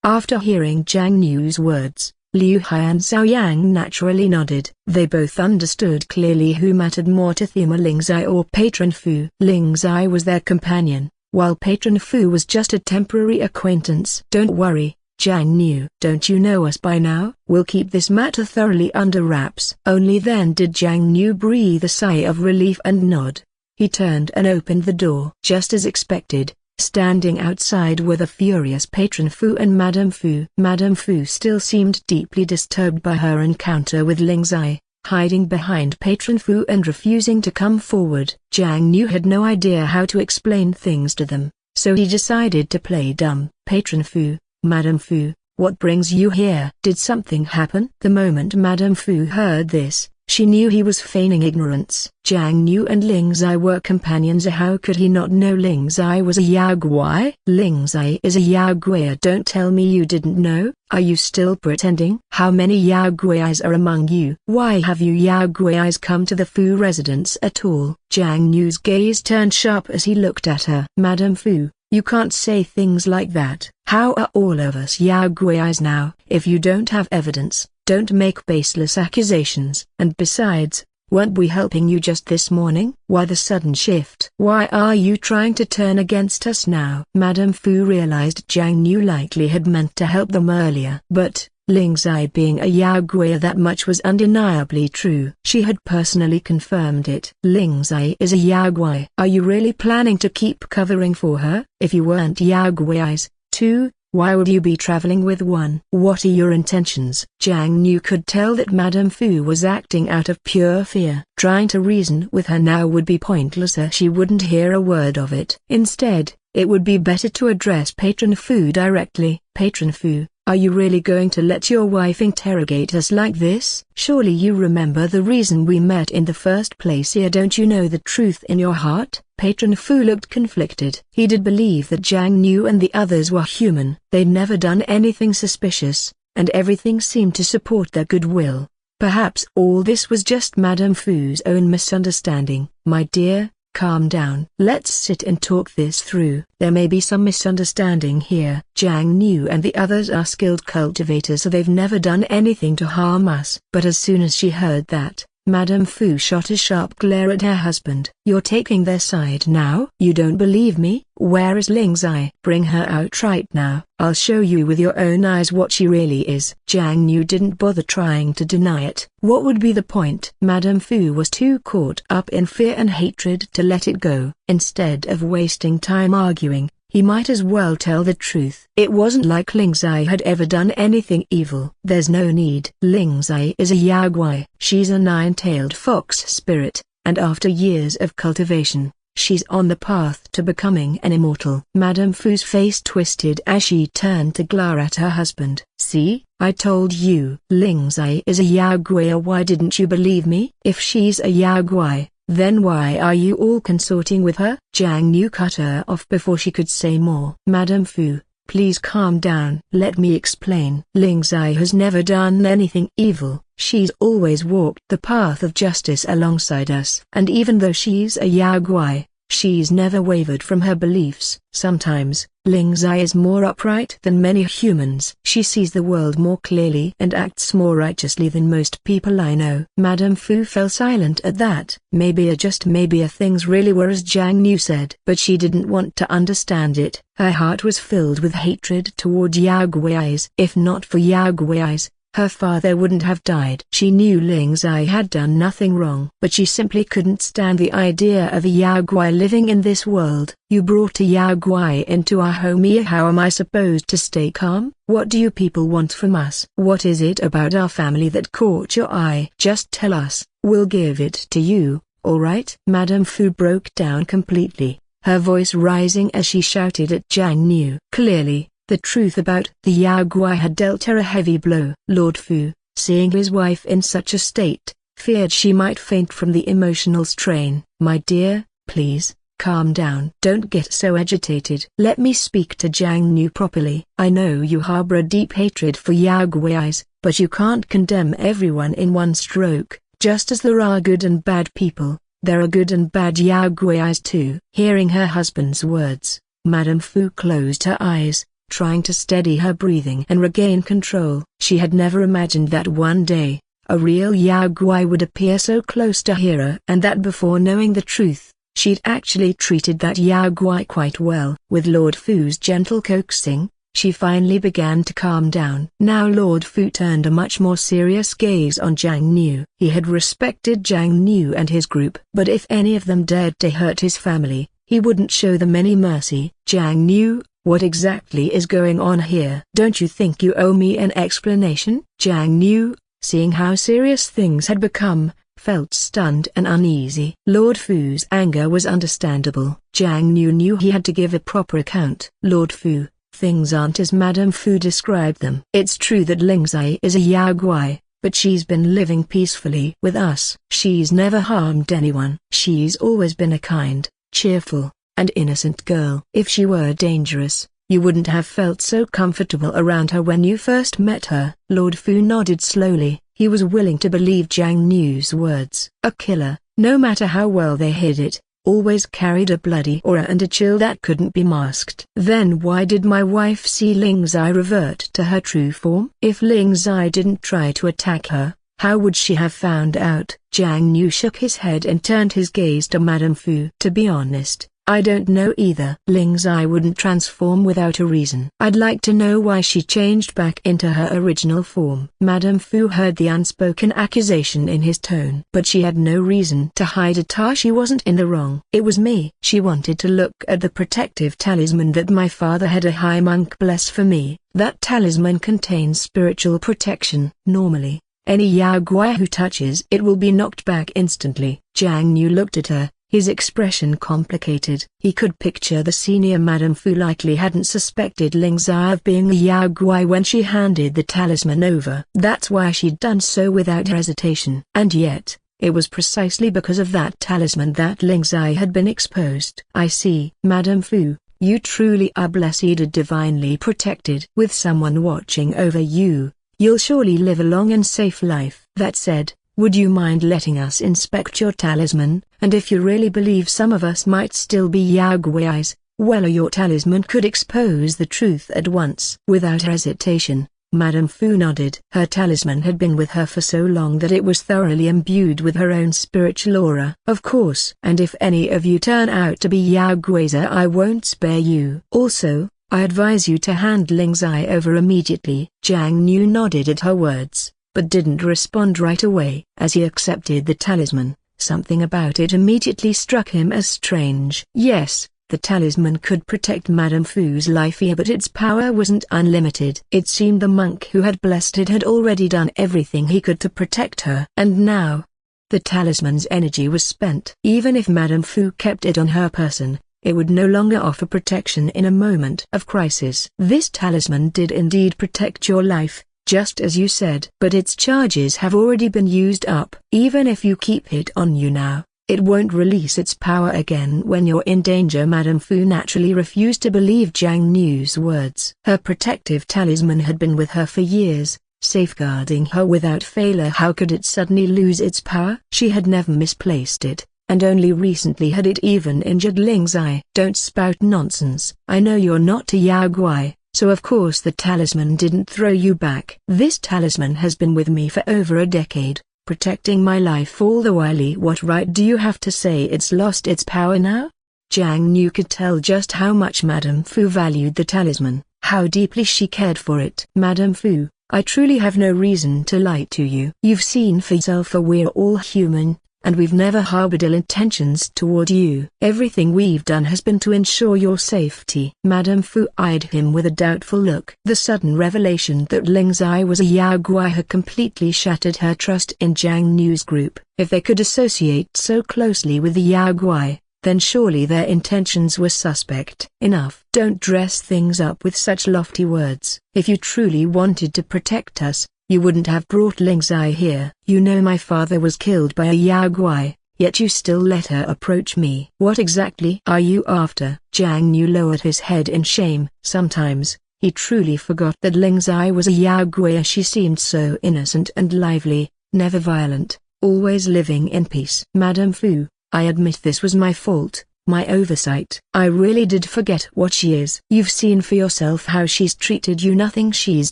After hearing Jiang Nu's words, Liu Hai and Xiao Yang naturally nodded. They both understood clearly who mattered more to them, Ling Zai or Patron Fu. Ling Zai was their companion, while Patron Fu was just a temporary acquaintance. Don't worry, Jiang Nu. Don't you know us by now? We'll keep this matter thoroughly under wraps. Only then did Jiang Nu breathe a sigh of relief and nod. He turned and opened the door. Just as expected, standing outside were the furious Patron Fu and Madame Fu. Madame Fu still seemed deeply disturbed by her encounter with Ling Zai, hiding behind Patron Fu and refusing to come forward. Jiang Nu had no idea how to explain things to them, so he decided to play dumb. Patron Fu, Madame Fu, what brings you here? Did something happen? The moment Madame Fu heard this, she knew he was feigning ignorance. Jiang Nu and Ling Zai were companions. How could he not know Ling Zai was a Yao Guai? Ling Zai is a Yao Guai. Don't tell me you didn't know. Are you still pretending? How many Yao Guais are among you? Why have you Yao Guais come to the Fu residence at all? Jiang Nu's gaze turned sharp as he looked at her. Madame Fu, you can't say things like that. How are all of us Yao Guais now? If you don't have evidence, don't make baseless accusations. And besides, weren't we helping you just this morning? Why the sudden shift? Why are you trying to turn against us now? Madame Fu realized Jiang Nu likely had meant to help them earlier. But, Ling Zai being a Yao Gui, that much was undeniably true. She had personally confirmed it. Ling Zai is a Yao Gui. Are you really planning to keep covering for her? If you weren't Yao Guis, too, why would you be traveling with one? What are your intentions? Jiang Nu could tell that Madame Fu was acting out of pure fear. Trying to reason with her now would be pointless, as she wouldn't hear a word of it. Instead, it would be better to address Patron Fu directly. Patron Fu, are you really going to let your wife interrogate us like this? Surely you remember the reason we met in the first place here. Don't you know the truth in your heart? Patron Fu looked conflicted. He did believe that Jiang Nu and the others were human. They'd never done anything suspicious, and everything seemed to support their goodwill. Perhaps all this was just Madame Fu's own misunderstanding. My dear, calm down. Let's sit and talk this through. There may be some misunderstanding here. Jiang Nu and the others are skilled cultivators, so they've never done anything to harm us. But as soon as she heard that, Madame Fu shot a sharp glare at her husband. You're taking their side now? You don't believe me? Where is Ling Zai? Bring her out right now. I'll show you with your own eyes what she really is. Jiang Nu didn't bother trying to deny it. What would be the point? Madame Fu was too caught up in fear and hatred to let it go. Instead of wasting time arguing, he might as well tell the truth. It wasn't like Ling Zai had ever done anything evil. There's no need. Ling Zai is a Yao Gui. She's a nine-tailed fox spirit, and after years of cultivation, she's on the path to becoming an immortal. Madame Fu's face twisted as she turned to glare at her husband. See, I told you. Ling Zai is a Yao Gui. Why didn't you believe me? If she's a Yao Gui, then why are you all consorting with her? Jiang Nu cut her off before she could say more. Madame Fu, please calm down. Let me explain. Ling Zai has never done anything evil. She's always walked the path of justice alongside us. And even though she's a Yao Gui, she's never wavered from her beliefs. Sometimes, Ling Zai is more upright than many humans. She sees the world more clearly and acts more righteously than most people I know. Madame Fu fell silent at that. Maybe things really were as Jiang Nu said. But she didn't want to understand it. Her heart was filled with hatred toward Yao Guis. If not for Yao Guis, her father wouldn't have died. She knew Ling Zai had done nothing wrong, but she simply couldn't stand the idea of a Yao Gui living in this world. You brought a Yao Gui into our home here. How am I supposed to stay calm? What do you people want from us? What is it about our family that caught your eye? Just tell us, we'll give it to you, alright? Madame Fu broke down completely, her voice rising as she shouted at Jiang Nu. Clearly, the truth about the Yao Gui had dealt her a heavy blow. Lord Fu, seeing his wife in such a state, feared she might faint from the emotional strain. My dear, please, calm down. Don't get so agitated. Let me speak to Jiang Nu properly. I know you harbor a deep hatred for Yao Guis, but you can't condemn everyone in one stroke. Just as there are good and bad people, there are good and bad Yao Guis too. Hearing her husband's words, Madame Fu closed her eyes, trying to steady her breathing and regain control. She had never imagined that one day, a real Yao Guai would appear so close to Hera, and that before knowing the truth, she'd actually treated that Yao Guai quite well. With Lord Fu's gentle coaxing, she finally began to calm down. Now Lord Fu turned a much more serious gaze on Jiang Nu. He had respected Jiang Nu and his group, but if any of them dared to hurt his family, he wouldn't show them any mercy. Jiang Nu, what exactly is going on here? Don't you think you owe me an explanation? Jiang Nu, seeing how serious things had become, felt stunned and uneasy. Lord Fu's anger was understandable. Jiang Nu knew he had to give a proper account. Lord Fu, things aren't as Madame Fu described them. It's true that Lingzai is a Yao Guai, but she's been living peacefully with us. She's never harmed anyone. She's always been a kind, cheerful, and innocent girl. If she were dangerous, you wouldn't have felt so comfortable around her when you first met her. Lord Fu nodded slowly. He was willing to believe Jiang Nu's words. A killer, no matter how well they hid it, always carried a bloody aura and a chill that couldn't be masked. Then why did my wife see Lingzai revert to her true form? If Lingzai didn't try to attack her, how would she have found out? Jiang Nu shook his head and turned his gaze to Madame Fu. To be honest, I don't know either. Lingzai wouldn't transform without a reason. I'd like to know why she changed back into her original form. Madame Fu heard the unspoken accusation in his tone. But she had no reason to hide it. She wasn't in the wrong. It was me. She wanted to look at the protective talisman that my father had a high monk bless for me. That talisman contains spiritual protection. Normally, any Yao Guai who touches it will be knocked back instantly. Jiang Nu looked at her. His expression complicated. He could picture the senior Madame Fu likely hadn't suspected Lingzai of being the Yao Guai when she handed the talisman over. That's why she'd done so without hesitation. And yet, it was precisely because of that talisman that Lingzai had been exposed. I see. Madame Fu, you truly are blessed and divinely protected. With someone watching over you, you'll surely live a long and safe life. That said, would you mind letting us inspect your talisman? And if you really believe some of us might still be Yao Guais, well, your talisman could expose the truth at once. Without hesitation, Madame Fu nodded. Her talisman had been with her for so long that it was thoroughly imbued with her own spiritual aura. Of course. And if any of you turn out to be Yao Guais, I won't spare you. Also, I advise you to hand Lingzai over immediately. Jiang Nu nodded at her words, but didn't respond right away. As he accepted the talisman, something about it immediately struck him as strange. Yes, the talisman could protect Madame Fu's life here, but its power wasn't unlimited. It seemed the monk who had blessed it had already done everything he could to protect her. And now, the talisman's energy was spent. Even if Madame Fu kept it on her person, it would no longer offer protection in a moment of crisis. This talisman did indeed protect your life, just as you said. But its charges have already been used up. Even if you keep it on you now, it won't release its power again when you're in danger. Madame Fu naturally refused to believe Jiang Nu's words. Her protective talisman had been with her for years, safeguarding her without failure. How could it suddenly lose its power? She had never misplaced it, and only recently had it even injured Lingzai. Don't spout nonsense. I know you're not a Yao Guai, so of course the talisman didn't throw you back. This talisman has been with me for over a decade, protecting my life all the while. What right do you have to say it's lost its power now? Jiang Nu could tell just how much Madame Fu valued the talisman, how deeply she cared for it. Madame Fu, I truly have no reason to lie to you. You've seen for yourself we're all human, and we've never harbored ill intentions toward you. Everything we've done has been to ensure your safety. Madame Fu eyed him with a doubtful look. The sudden revelation that Lingzai was a Yao Guai had completely shattered her trust in Jiang Nu's group. If they could associate so closely with the Yao Guai, then surely their intentions were suspect. Enough. Don't dress things up with such lofty words. If you truly wanted to protect us, you wouldn't have brought Lingzai here. You know my father was killed by a Yao Guai, yet you still let her approach me. What exactly are you after? Jiang Nu lowered his head in shame. Sometimes, he truly forgot that Lingzai was a Yao Guai. She seemed so innocent and lively, never violent, always living in peace. Madame Fu, I admit this was my fault. My oversight. I really did forget what she is. You've seen for yourself how she's treated you. Nothing she's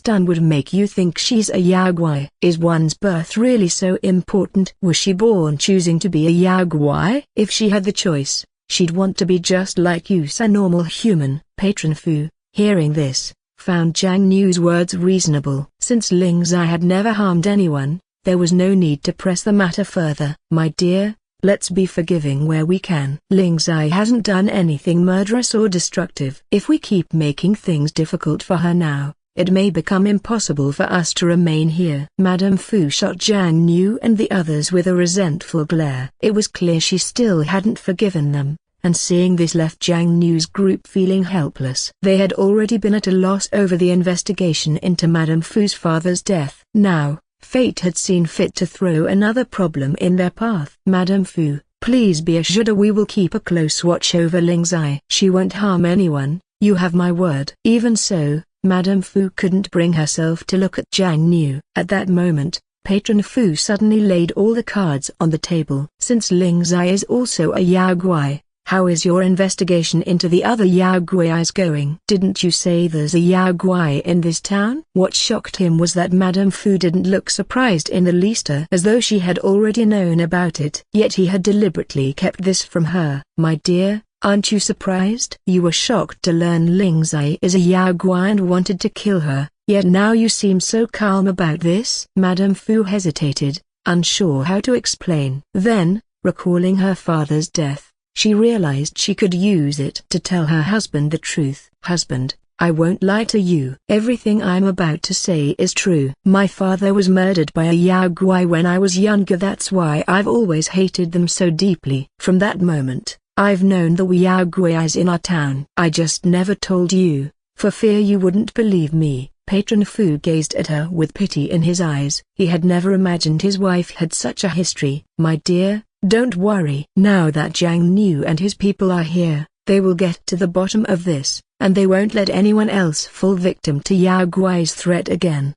done would make you think she's a Yaogwai. Is one's birth really so important? Was she born choosing to be a Yaogwai? If she had the choice, she'd want to be just like you, a normal human. Patron Fu, hearing this, found Jiang Nu's words reasonable. Since Ling Zai had never harmed anyone, there was no need to press the matter further. My dear, let's be forgiving where we can. Ling Zai hasn't done anything murderous or destructive. If we keep making things difficult for her now, it may become impossible for us to remain here. Madame Fu shot Jiang Nu and the others with a resentful glare. It was clear she still hadn't forgiven them, and seeing this left Jiang Nu's group feeling helpless. They had already been at a loss over the investigation into Madame Fu's father's death. Now, fate had seen fit to throw another problem in their path. Madame Fu, please be assured we will keep a close watch over Ling Zai. She won't harm anyone, you have my word. Even so, Madame Fu couldn't bring herself to look at Jiang Nu. At that moment, Patron Fu suddenly laid all the cards on the table. Since Ling Zai is also a Yaogwai, how is your investigation into the other Yaogwais going? Didn't you say there's a Yaogwai in this town? What shocked him was that Madame Fu didn't look surprised in the least, as though she had already known about it. Yet he had deliberately kept this from her. My dear, aren't you surprised? You were shocked to learn Ling Zai is a Yaogwai and wanted to kill her, yet now you seem so calm about this. Madame Fu hesitated, unsure how to explain. Then, recalling her father's death, she realized she could use it to tell her husband the truth. Husband, I won't lie to you. Everything I'm about to say is true. My father was murdered by a Yaogwai when I was younger. That's why I've always hated them so deeply. From that moment, I've known the Yaogwais in our town. I just never told you, for fear you wouldn't believe me. Patron Fu gazed at her with pity in his eyes. He had never imagined his wife had such a history. My dear, don't worry. Now that Jiang Nu and his people are here, they will get to the bottom of this, and they won't let anyone else fall victim to Yaogwai's threat again.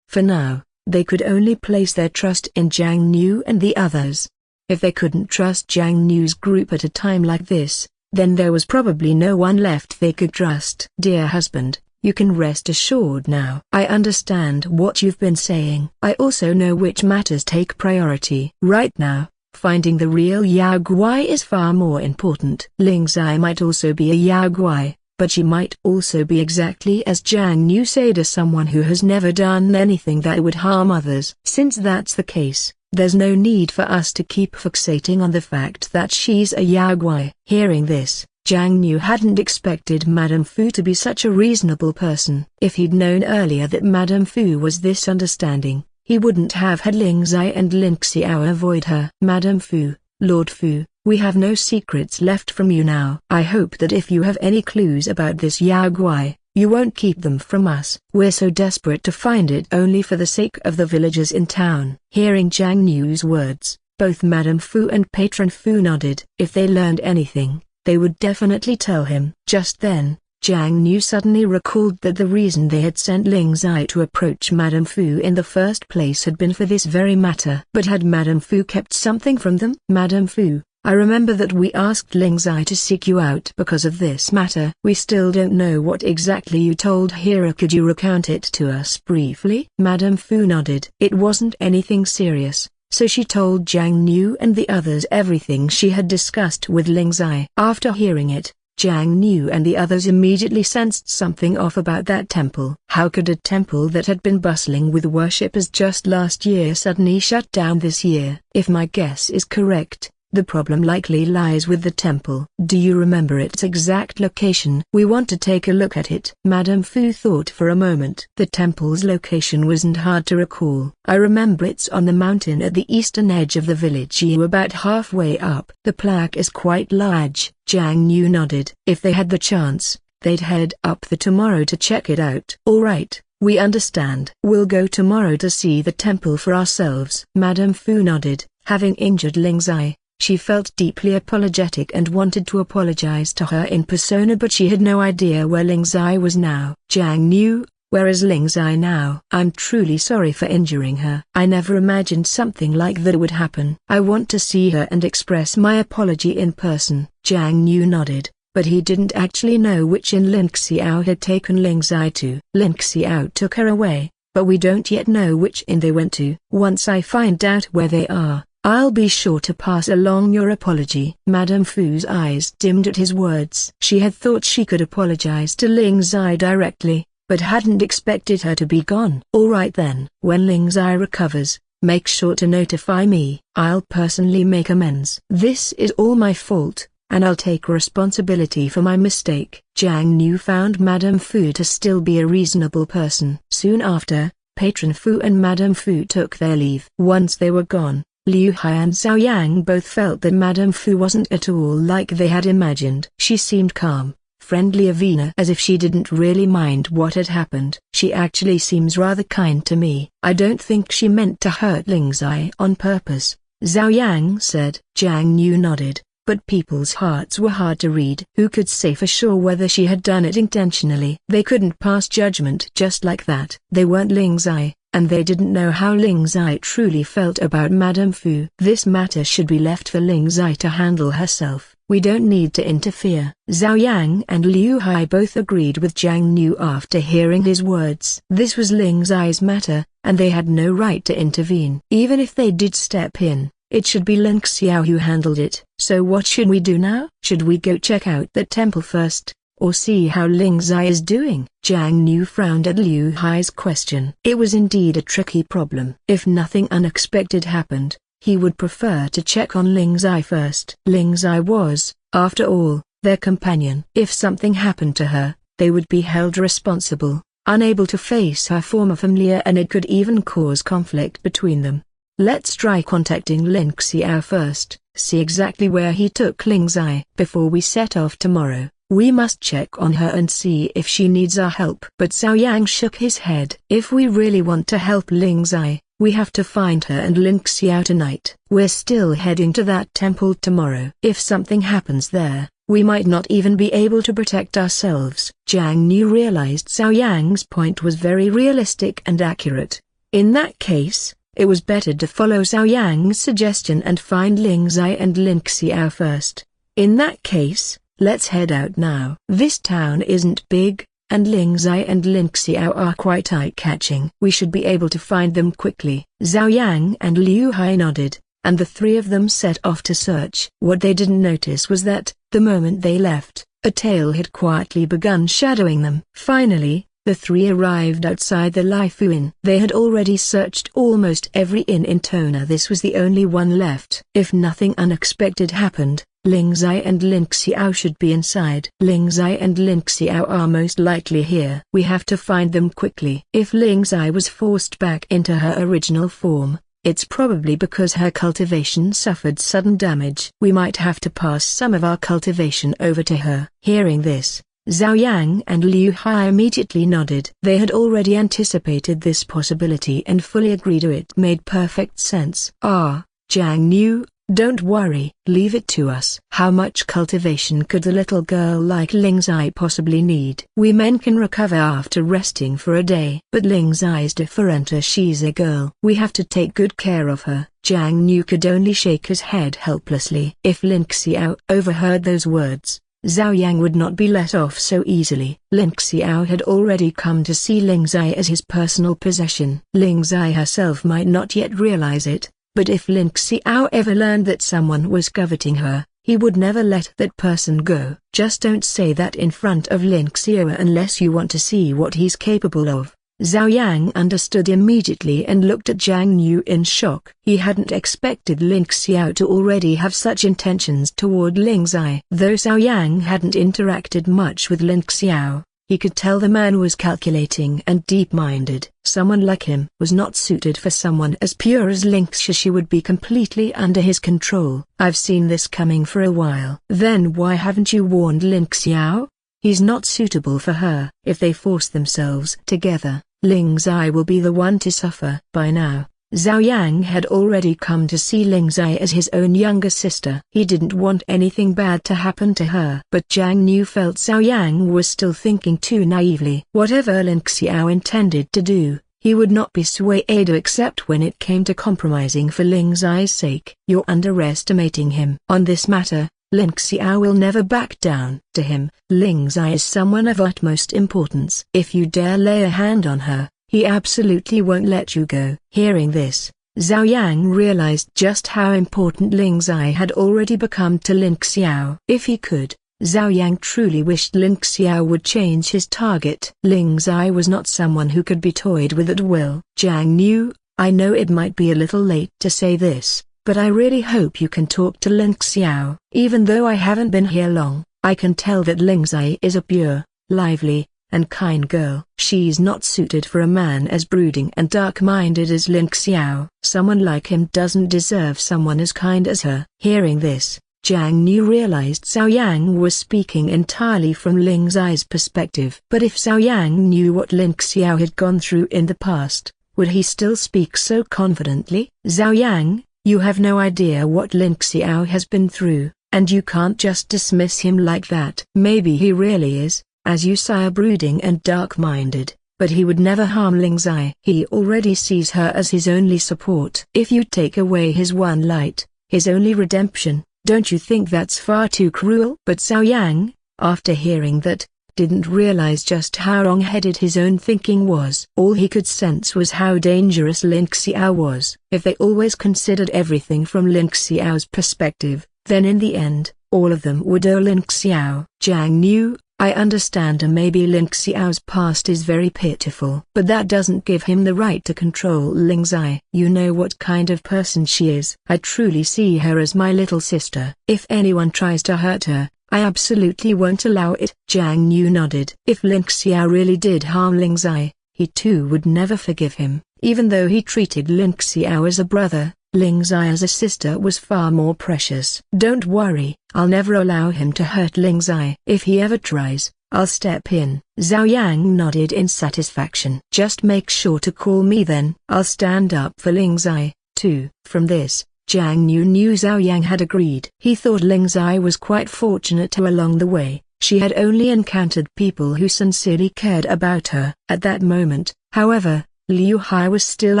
For now, they could only place their trust in Jiang Nu and the others. If they couldn't trust Jiang Nu's group at a time like this, then there was probably no one left they could trust. Dear husband, you can rest assured now. I understand what you've been saying. I also know which matters take priority. Right now, finding the real Yaogwai is far more important. Ling Zai might also be a Yaogwai, but she might also be exactly as Jiang Nu said, someone who has never done anything that would harm others. Since that's the case, there's no need for us to keep fixating on the fact that she's a Yaogwai. Hearing this, Jiang Nu hadn't expected Madame Fu to be such a reasonable person. If he'd known earlier that Madame Fu was this understanding, he wouldn't have had Ling Zai and Lin Xiao avoid her. Madame Fu, Lord Fu, we have no secrets left from you now. I hope that if you have any clues about this Yaogwai, you won't keep them from us. We're so desperate to find it only for the sake of the villagers in town. Hearing Jiang Nu's words, both Madame Fu and Patron Fu nodded. If they learned anything, they would definitely tell him. Just then, Jiang Nu suddenly recalled that the reason they had sent Ling Zai to approach Madame Fu in the first place had been for this very matter. But had Madame Fu kept something from them? Madame Fu, I remember that we asked Ling Zai to seek you out because of this matter. We still don't know what exactly you told her. Could you recount it to us briefly? Madame Fu nodded. It wasn't anything serious, so she told Jiang Nu and the others everything she had discussed with Ling Zai. After hearing it, Jiang Nu and the others immediately sensed something off about that temple. How could a temple that had been bustling with worshippers just last year suddenly shut down this year? If my guess is correct, the problem likely lies with the temple. Do you remember its exact location? We want to take a look at it. Madame Fu thought for a moment. The temple's location wasn't hard to recall. I remember it's on the mountain at the eastern edge of the village. You about halfway up. The plaque is quite large. Jiang Nu nodded. If they had the chance, they'd head up there tomorrow to check it out. All right, we understand. We'll go tomorrow to see the temple for ourselves. Madame Fu nodded. Having injured Ling Zai, she felt deeply apologetic and wanted to apologize to her in persona, but she had no idea where Ling Zai was now. Jiang Nu, Where is Ling Zai now? I'm truly sorry for injuring her. I never imagined something like that would happen. I want to see her and express my apology in person. Jiang Yu nodded, but he didn't actually know which inn Lin Xiao had taken Ling Zai to. Lin Xiao took her away, but we don't yet know which inn they went to. Once I find out where they are, I'll be sure to pass along your apology. Madame Fu's eyes dimmed at his words. She had thought she could apologize to Ling Zai directly, but hadn't expected her to be gone. All right then. When Ling Zai recovers, make sure to notify me. I'll personally make amends. This is all my fault, and I'll take responsibility for my mistake. Jiang Yu found Madame Fu to still be a reasonable person. Soon after, Patron Fu and Madame Fu took their leave. Once they were gone, Liu Hai and Xiao Yang both felt that Madame Fu wasn't at all like they had imagined. She seemed calm, friendly, as if she didn't really mind what had happened. She actually seems rather kind to me. I don't think she meant to hurt Ling Zai on purpose, Xiao Yang said. Jiang Yu nodded, but people's hearts were hard to read. Who could say for sure whether she had done it intentionally? They couldn't pass judgment just like that. They weren't Ling Zai, and they didn't know how Ling Zai truly felt about Madame Fu. This matter should be left for Ling Zai to handle herself. We don't need to interfere. Xiao Yang and Liu Hai both agreed with Jiang Yu after hearing his words. This was Ling Zai's matter, and they had no right to intervene. Even if they did step in, it should be Lin Xiao who handled it. So what should we do now? Should we go check out that temple first, or see how Ling Zai is doing? Jiang Yu frowned at Liu Hai's question. It was indeed a tricky problem. If nothing unexpected happened, he would prefer to check on Ling Zai first. Ling Zai was, after all, their companion. If something happened to her, they would be held responsible, unable to face her former familiar, and it could even cause conflict between them. Let's try contacting Lin Xiao first, see exactly where he took Ling Zai. Before we set off tomorrow, we must check on her and see if she needs our help. But Xiao Yang shook his head. If we really want to help Ling Zai, we have to find her and Lin Xiao tonight. We're still heading to that temple tomorrow. If something happens there, we might not even be able to protect ourselves. Jiang Yu realized Xiao Yang's point was very realistic and accurate. In that case, it was better to follow Xiao Yang's suggestion and find Ling Zai and Lin Xiao first. In that case, let's head out now. This town isn't big, and Ling Zai and Lin Xiao are quite eye-catching. We should be able to find them quickly. Xiao Yang and Liu Hai nodded, and the three of them set off to search. What they didn't notice was that, the moment they left, a tail had quietly begun shadowing them. Finally, the three arrived outside the Lai Fu Inn. They had already searched almost every inn in Tona. This was the only one left. If nothing unexpected happened, Ling Zai and Lin Xiao should be inside. Ling Zai and Lin Xiao are most likely here. We have to find them quickly. If Ling Zai was forced back into her original form, it's probably because her cultivation suffered sudden damage. We might have to pass some of our cultivation over to her. Hearing this, Xiao Yang and Liu Hai immediately nodded. They had already anticipated this possibility and fully agreed to it. Made perfect sense. Jiang Yu, don't worry, leave it to us. How much cultivation could a little girl like Ling Zai possibly need? We men can recover after resting for a day. But Ling Zai's different, as she's a girl. We have to take good care of her. Jiang Yu could only shake his head helplessly. If Lin Xiao overheard those words, Xiao Yang would not be let off so easily. Lin Xiao had already come to see Ling Zai as his personal possession. Ling Zai herself might not yet realize it, but if Lin Xiao ever learned that someone was coveting her, he would never let that person go. Just don't say that in front of Lin Xiao unless you want to see what he's capable of. Xiao Yang understood immediately and looked at Jiang Yu in shock. He hadn't expected Lin Xiao to already have such intentions toward Ling Zai. Though Xiao Yang hadn't interacted much with Lin Xiao, he could tell the man was calculating and deep-minded. Someone like him was not suited for someone as pure as Lin Xiao. She would be completely under his control. I've seen this coming for a while. Then why haven't you warned Lin Xiao? He's not suitable for her. If they force themselves together, Ling Zai will be the one to suffer. By now, Zhao Yang had already come to see Ling Zai as his own younger sister. He didn't want anything bad to happen to her. But Jiang Niu felt Zhao Yang was still thinking too naively. Whatever Lin Xiao intended to do, he would not be swayed except when it came to compromising for Ling Zai's sake. You're underestimating him. On this matter, Lin Xiao will never back down. To him, Ling Zai is someone of utmost importance. If you dare lay a hand on her, he absolutely won't let you go. Hearing this, Zhao Yang realized just how important Ling Zai had already become to Lin Xiao. If he could, Zhao Yang truly wished Lin Xiao would change his target. Ling Zai was not someone who could be toyed with at will. Jiang Niu, I know it might be a little late to say this, but I really hope you can talk to Lin Xiao. Even though I haven't been here long, I can tell that Ling Zai is a pure, lively, and kind girl. She's not suited for a man as brooding and dark-minded as Lin Xiao. Someone like him doesn't deserve someone as kind as her. Hearing this, Jiang Niu realized Zhao Yang was speaking entirely from Ling Zai's perspective. But if Zhao Yang knew what Lin Xiao had gone through in the past, would he still speak so confidently? Zhao Yang, you have no idea what Lin Xiao has been through, and you can't just dismiss him like that. Maybe he really is, as you say, brooding and dark-minded, but he would never harm Ling Zai. He already sees her as his only support. If you take away his one light, his only redemption, don't you think that's far too cruel? But Zhao Yang, after hearing that, didn't realize just how wrong-headed his own thinking was. All he could sense was how dangerous Lin Xiao was. If they always considered everything from Lin Xiao's perspective, then in the end, all of them would owe Lin Xiao. Jiang Niu, I understand maybe Lin Xiao's past is very pitiful, but that doesn't give him the right to control Ling Zai. You know what kind of person she is. I truly see her as my little sister. If anyone tries to hurt her, I absolutely won't allow it. Jiang Niu nodded. If Lin Xiao really did harm Ling Zai, he too would never forgive him. Even though he treated Lin Xiao as a brother, Ling Zai as a sister was far more precious. Don't worry, I'll never allow him to hurt Ling Zai. If he ever tries, I'll step in. Zhao Yang nodded in satisfaction. Just make sure to call me then. I'll stand up for Ling Zai, too. From this, Jiang Niu knew Zhao Yang had agreed. He thought Ling Zai was quite fortunate along the way. She had only encountered people who sincerely cared about her. At that moment, however, Liu Hai was still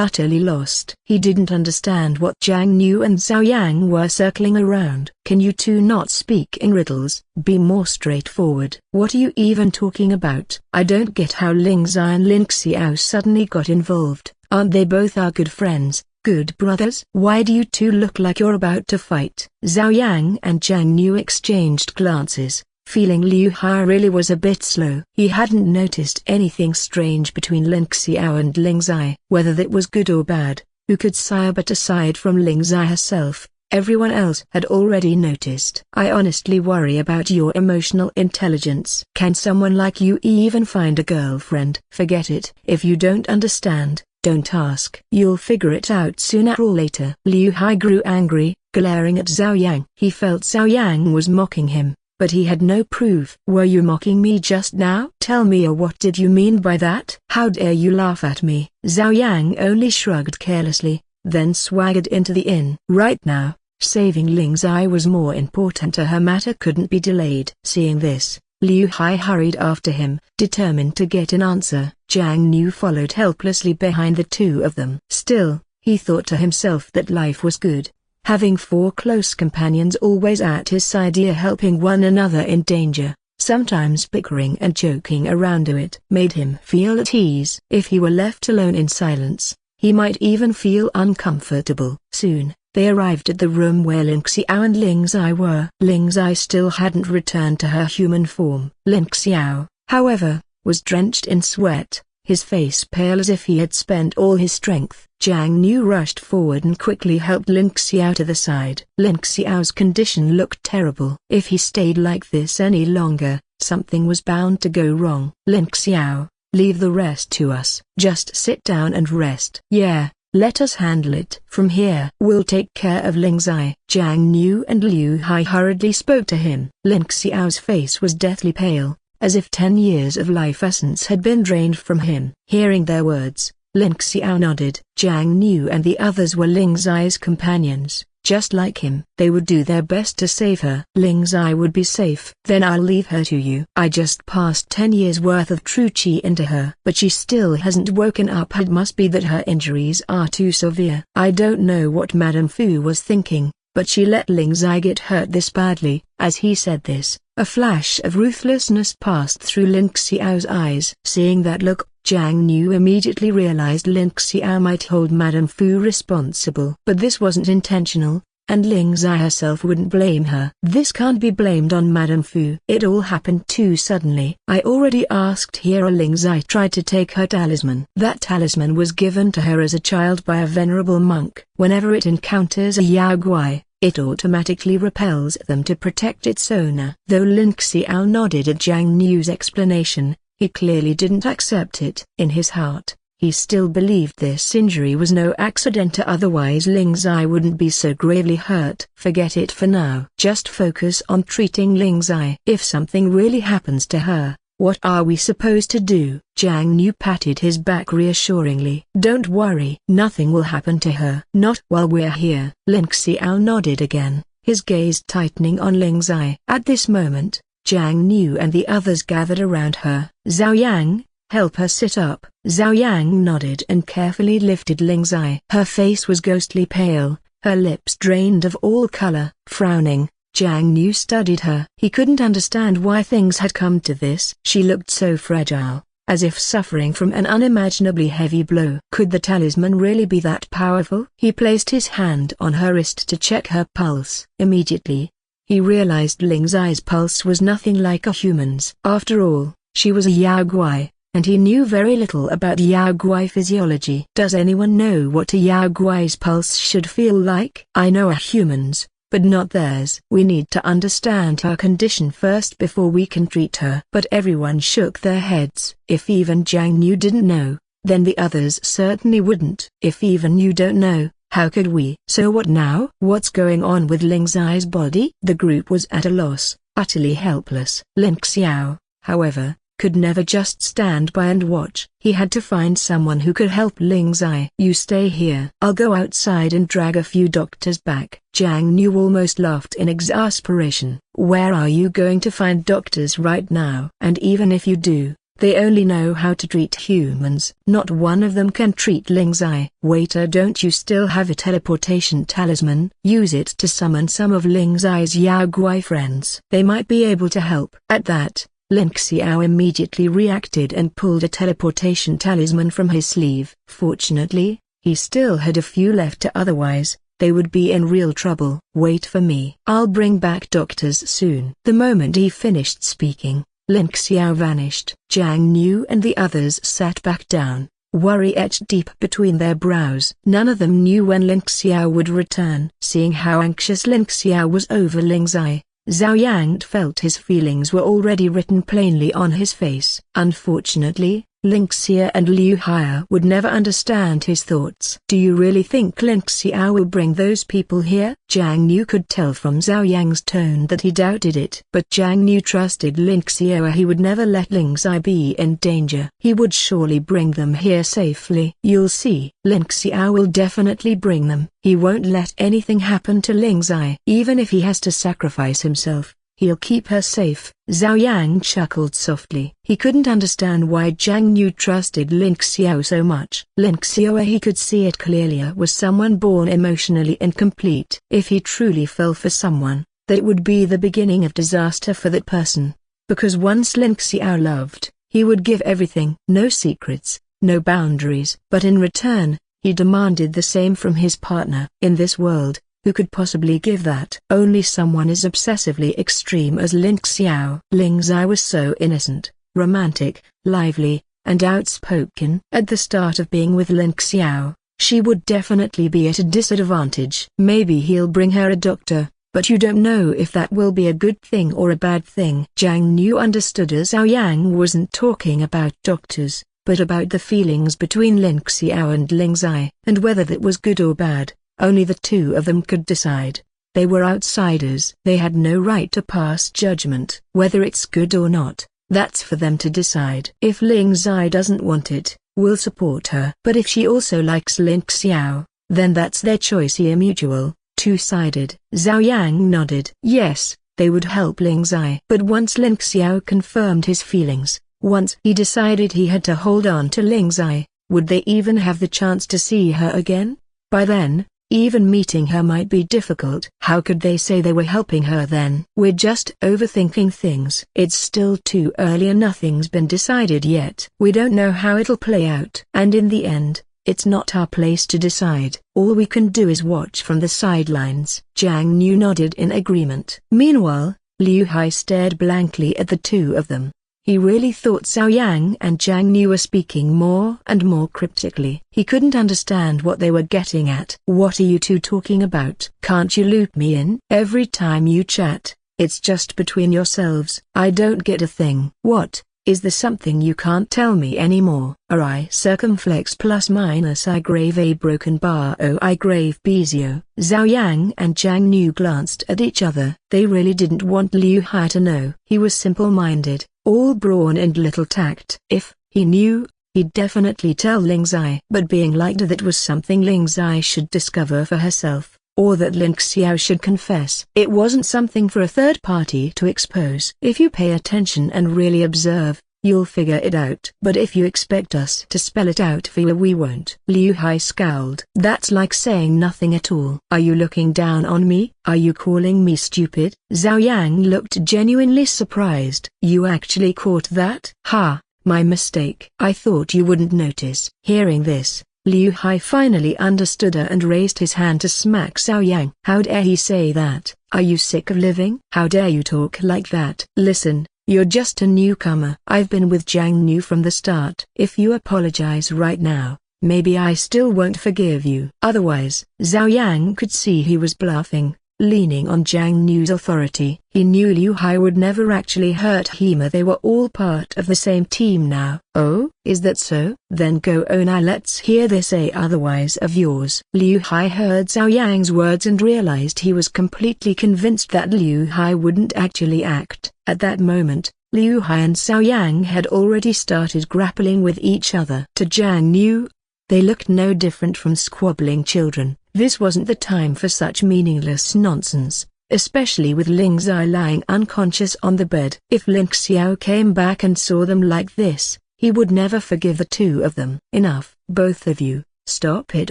utterly lost. He didn't understand what Jiang Niu and Zhao Yang were circling around. Can you two not speak in riddles? Be more straightforward. What are you even talking about? I don't get how Ling Zai and Lin Xiao suddenly got involved. Aren't they both our good friends, good brothers? Why do you two look like you're about to fight? Zhao Yang and Jiang Niu exchanged glances, feeling Liu Hai really was a bit slow. He hadn't noticed anything strange between Lin Xiao and Ling Zai. Whether that was good or bad, who could say? But aside from Ling Zai herself, everyone else had already noticed. I honestly worry about your emotional intelligence. Can someone like you even find a girlfriend? Forget it. If you don't understand, don't ask. You'll figure it out sooner or later. Liu Hai grew angry, glaring at Zhao Yang. He felt Zhao Yang was mocking him, but he had no proof. Were you mocking me just now? Tell me, or what did you mean by that? How dare you laugh at me? Zhao Yang only shrugged carelessly, then swaggered into the inn. Right now, saving Ling Zai was more important to her. Matter couldn't be delayed. Seeing this, Liu Hai hurried after him, determined to get an answer. Jiang Niu followed helplessly behind the two of them. Still, he thought to himself that life was good, having four close companions always at his side, helping one another in danger, sometimes bickering and joking around. It made him feel at ease. If he were left alone in silence, he might even feel uncomfortable. Soon, they arrived at the room where Lin Xiao and Ling Zai were. Ling Zai still hadn't returned to her human form. Lin Xiao, however, was drenched in sweat, his face pale as if he had spent all his strength. Jiang Niu rushed forward and quickly helped Lin Xiao to the side. Lin Xiao's condition looked terrible. If he stayed like this any longer, something was bound to go wrong. Lin Xiao, leave the rest to us. Just sit down and rest. Yeah, let us handle it. From here, we'll take care of Ling Zai. Jiang Niu and Liu Hai hurriedly spoke to him. Lin Xiao's face was deathly pale, as if 10 years of life essence had been drained from him. Hearing their words, Ling Xiao nodded. Jiang Niu and the others were Ling Zai's companions. Just like him, they would do their best to save her. Ling Zai would be safe. Then I'll leave her to you. I just passed 10 years worth of true qi into her. But she still hasn't woken up. It must be that her injuries are too severe. I don't know what Madame Fu was thinking, but she let Ling Zai get hurt this badly. As he said this, a flash of ruthlessness passed through Ling Xiao's eyes. Seeing that look, Jiang Niu immediately realized Ling Xiao might hold Madame Fu responsible. But this wasn't intentional, and Ling Zai herself wouldn't blame her. This can't be blamed on Madame Fu. It all happened too suddenly. I already asked here. Ling Zai tried to take her talisman. That talisman was given to her as a child by a venerable monk. Whenever it encounters a Yao Guai, it automatically repels them to protect its owner. Though Ling Xiao nodded at Jiang Niu's explanation, he clearly didn't accept it. In his heart, he still believed this injury was no accident, otherwise Ling Zai wouldn't be so gravely hurt. Forget it for now. Just focus on treating Ling Zai. If something really happens to her, what are we supposed to do? Jiang Niu patted his back reassuringly. Don't worry. Nothing will happen to her. Not while we're here. Ling Xiao nodded again, his gaze tightening on Ling Zai. At this moment, Jiang Niu and the others gathered around her. Zhao Yang, help her sit up. Zhao Yang nodded and carefully lifted Ling Zai. Her face was ghostly pale, her lips drained of all color. Frowning, Jiang Niu studied her. He couldn't understand why things had come to this. She looked so fragile, as if suffering from an unimaginably heavy blow. Could the talisman really be that powerful? He placed his hand on her wrist to check her pulse. Immediately, he realized Ling Zai's pulse was nothing like a human's. After all, she was a Yao Guai, and he knew very little about Yao Guai physiology. Does anyone know what a Yao Guai's pulse should feel like? I know a human's, but not theirs. We need to understand her condition first before we can treat her. But everyone shook their heads. If even Jiang Niu didn't know, then the others certainly wouldn't. If even you don't know, how could we? So what now? What's going on with Ling Zai's body? The group was at a loss, utterly helpless. Ling Xiao, however, could never just stand by and watch. He had to find someone who could help Ling Zai. You stay here. I'll go outside and drag a few doctors back. Jiang Niu almost laughed in exasperation. Where are you going to find doctors right now? And even if you do, they only know how to treat humans. Not one of them can treat Ling Zai. Waiter, don't you still have a teleportation talisman? Use it to summon some of Ling Zai's Yao Guai friends. They might be able to help. At that, Ling Xiao immediately reacted and pulled a teleportation talisman from his sleeve. Fortunately, he still had a few left, otherwise, they would be in real trouble. Wait for me. I'll bring back doctors soon. The moment he finished speaking, Ling Xiao vanished. Jiang Niu and the others sat back down, worry etched deep between their brows. None of them knew when Ling Xiao would return. Seeing how anxious Ling Xiao was over Ling Zai, Zhao Yang felt his feelings were already written plainly on his face. Unfortunately, Ling Xia and Liu Haya would never understand his thoughts. Do you really think Ling Xia will bring those people here? Jiang Niu could tell from Zhao Yang's tone that he doubted it. But Jiang Niu trusted Ling Xia. He would never let Ling Zai be in danger. He would surely bring them here safely. You'll see. Ling Xia will definitely bring them. He won't let anything happen to Ling Zai. Even if he has to sacrifice himself, he'll keep her safe. Zhao Yang chuckled softly. He couldn't understand why Jiang Niu trusted Ling Xiao so much. Ling Xiao, he could see it clearly, was someone born emotionally incomplete. If he truly fell for someone, that would be the beginning of disaster for that person. Because once Ling Xiao loved, he would give everything. No secrets, no boundaries. But in return, he demanded the same from his partner. In this world, who could possibly give that? Only someone as obsessively extreme as Ling Xiao. Ling Zai was so innocent, romantic, lively, and outspoken. At the start of being with Ling Xiao, she would definitely be at a disadvantage. Maybe he'll bring her a doctor, but you don't know if that will be a good thing or a bad thing. Jiang Niu understood as Zhao Yang wasn't talking about doctors, but about the feelings between Ling Xiao and Ling Zai, and whether that was good or bad. Only the two of them could decide. They were outsiders. They had no right to pass judgment. Whether it's good or not, that's for them to decide. If Ling Zai doesn't want it, we'll support her. But if she also likes Lin Xiao, then that's their choice. Mutual, two-sided. Zhao Yang nodded. Yes, they would help Ling Zai. But once Lin Xiao confirmed his feelings, once he decided he had to hold on to Ling Zai, would they even have the chance to see her again? By then, even meeting her might be difficult. How could they say they were helping her then? We're just overthinking things. It's still too early and nothing's been decided yet. We don't know how it'll play out. And in the end, it's not our place to decide. All we can do is watch from the sidelines. Jiang Nu nodded in agreement. Meanwhile, Liu Hai stared blankly at the two of them. He really thought Zhao Yang and Jiang Nu were speaking more and more cryptically. He couldn't understand what they were getting at. What are you two talking about? Can't you loop me in? Every time you chat, it's just between yourselves. I don't get a thing. What? Is there something you can't tell me anymore? I circumflex plus minus I grave a broken bar o I grave Bezio. Zhao Yang and Jiang Nu glanced at each other. They really didn't want Liu Hai to know. He was simple-minded, all brawn and little tact. If he knew, he'd definitely tell Ling Zai. But being liked that was something Ling Zai should discover for herself, or that Lin Xiao should confess. It wasn't something for a third party to expose. If you pay attention and really observe, you'll figure it out. But if you expect us to spell it out for you, we won't. Liu Hai scowled. That's like saying nothing at all. Are you looking down on me? Are you calling me stupid? Zhao Yang looked genuinely surprised. You actually caught that? Ha, my mistake. I thought you wouldn't notice. Hearing this, Liu Hai finally understood her and raised his hand to smack Zhao Yang. How dare he say that? Are you sick of living? How dare you talk like that? Listen, you're just a newcomer. I've been with Jiang Nu from the start. If you apologize right now, maybe I still won't forgive you. Otherwise, Zhao Yang could see he was bluffing, leaning on Jiang Nu's authority. He knew Liu Hai would never actually hurt him. They were all part of the same team now. Oh, is that so? Then go on. Now let's hear this say otherwise of yours. Liu Hai heard Zhao Yang's words and realized he was completely convinced that Liu Hai wouldn't actually act. At that moment, Liu Hai and Zhao Yang had already started grappling with each other. To Jiang Nu, they looked no different from squabbling children. This wasn't the time for such meaningless nonsense, especially with Ling Zai lying unconscious on the bed. If Lin Xiao came back and saw them like this, he would never forgive the two of them. Enough, both of you, stop it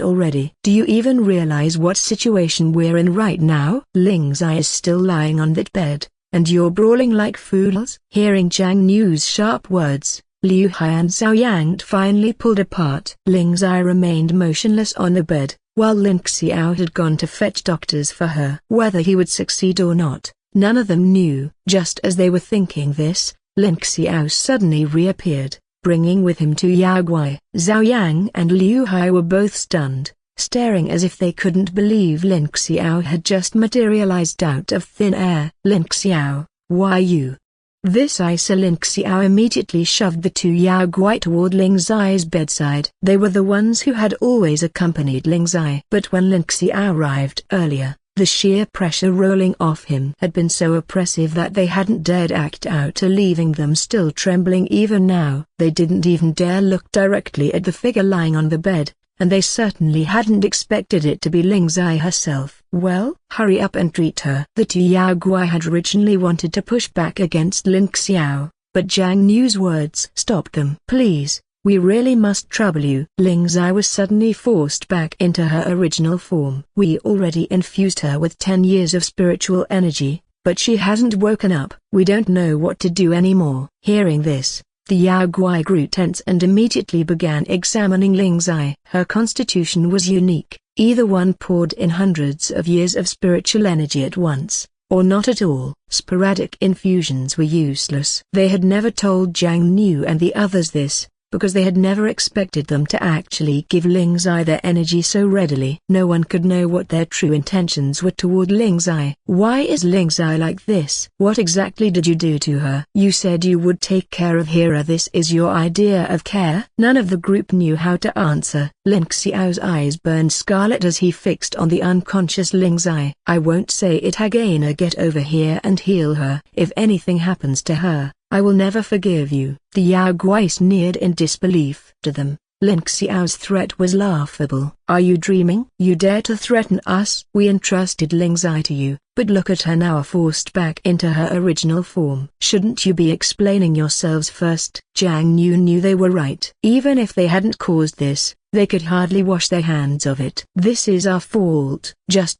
already. Do you even realize what situation we're in right now? Ling Zai is still lying on that bed, and you're brawling like fools? Hearing Jiang Nu's sharp words, Liu Hai and Zhao Yang finally pulled apart. Ling Zai remained motionless on the bed, while Lin Xiao had gone to fetch doctors for her. Whether he would succeed or not, none of them knew. Just as they were thinking this, Lin Xiao suddenly reappeared, bringing with him two Yao Guai. Zhao Yang and Liu Hai were both stunned, staring as if they couldn't believe Lin Xiao had just materialized out of thin air. Lin Xiao, why you? This Isa. Lin Xiao immediately shoved the two Yao Guai toward Ling Zai's bedside. They were the ones who had always accompanied Ling Zai. But when Lin Xiao arrived earlier, the sheer pressure rolling off him had been so oppressive that they hadn't dared act out, leaving them still trembling. Even now, they didn't even dare look directly at the figure lying on the bed, and they certainly hadn't expected it to be Ling Zai herself. Well, hurry up and treat her. The two Yao Guai had originally wanted to push back against Lin Xiao, but Jiang Nu's words stopped them. Please, we really must trouble you. Ling Zai was suddenly forced back into her original form. We already infused her with 10 years of spiritual energy, but she hasn't woken up. We don't know what to do anymore. Hearing this, the Yao Guai grew tense and immediately began examining Ling Zai. Her constitution was unique. Either one poured in hundreds of years of spiritual energy at once, or not at all. Sporadic infusions were useless. They had never told Jiang Nu and the others this, because they had never expected them to actually give Ling Zai their energy so readily. No one could know what their true intentions were toward Ling Zai. Why is Ling Zai like this? What exactly did you do to her? You said you would take care of her. This is your idea of care? None of the group knew how to answer. Lin Xiao's eyes burned scarlet as he fixed on the unconscious Ling Zai. I won't say it again. Get over here and heal her. If anything happens to her, I will never forgive you. The Yao Guai sneered in disbelief. To them, Ling Xiao's threat was laughable. Are you dreaming? You dare to threaten us? We entrusted Ling Zai to you, but look at her now, forced back into her original form. Shouldn't you be explaining yourselves first? Jiang Yu knew they were right. Even if they hadn't caused this, they could hardly wash their hands of it. This is our fault. Just ...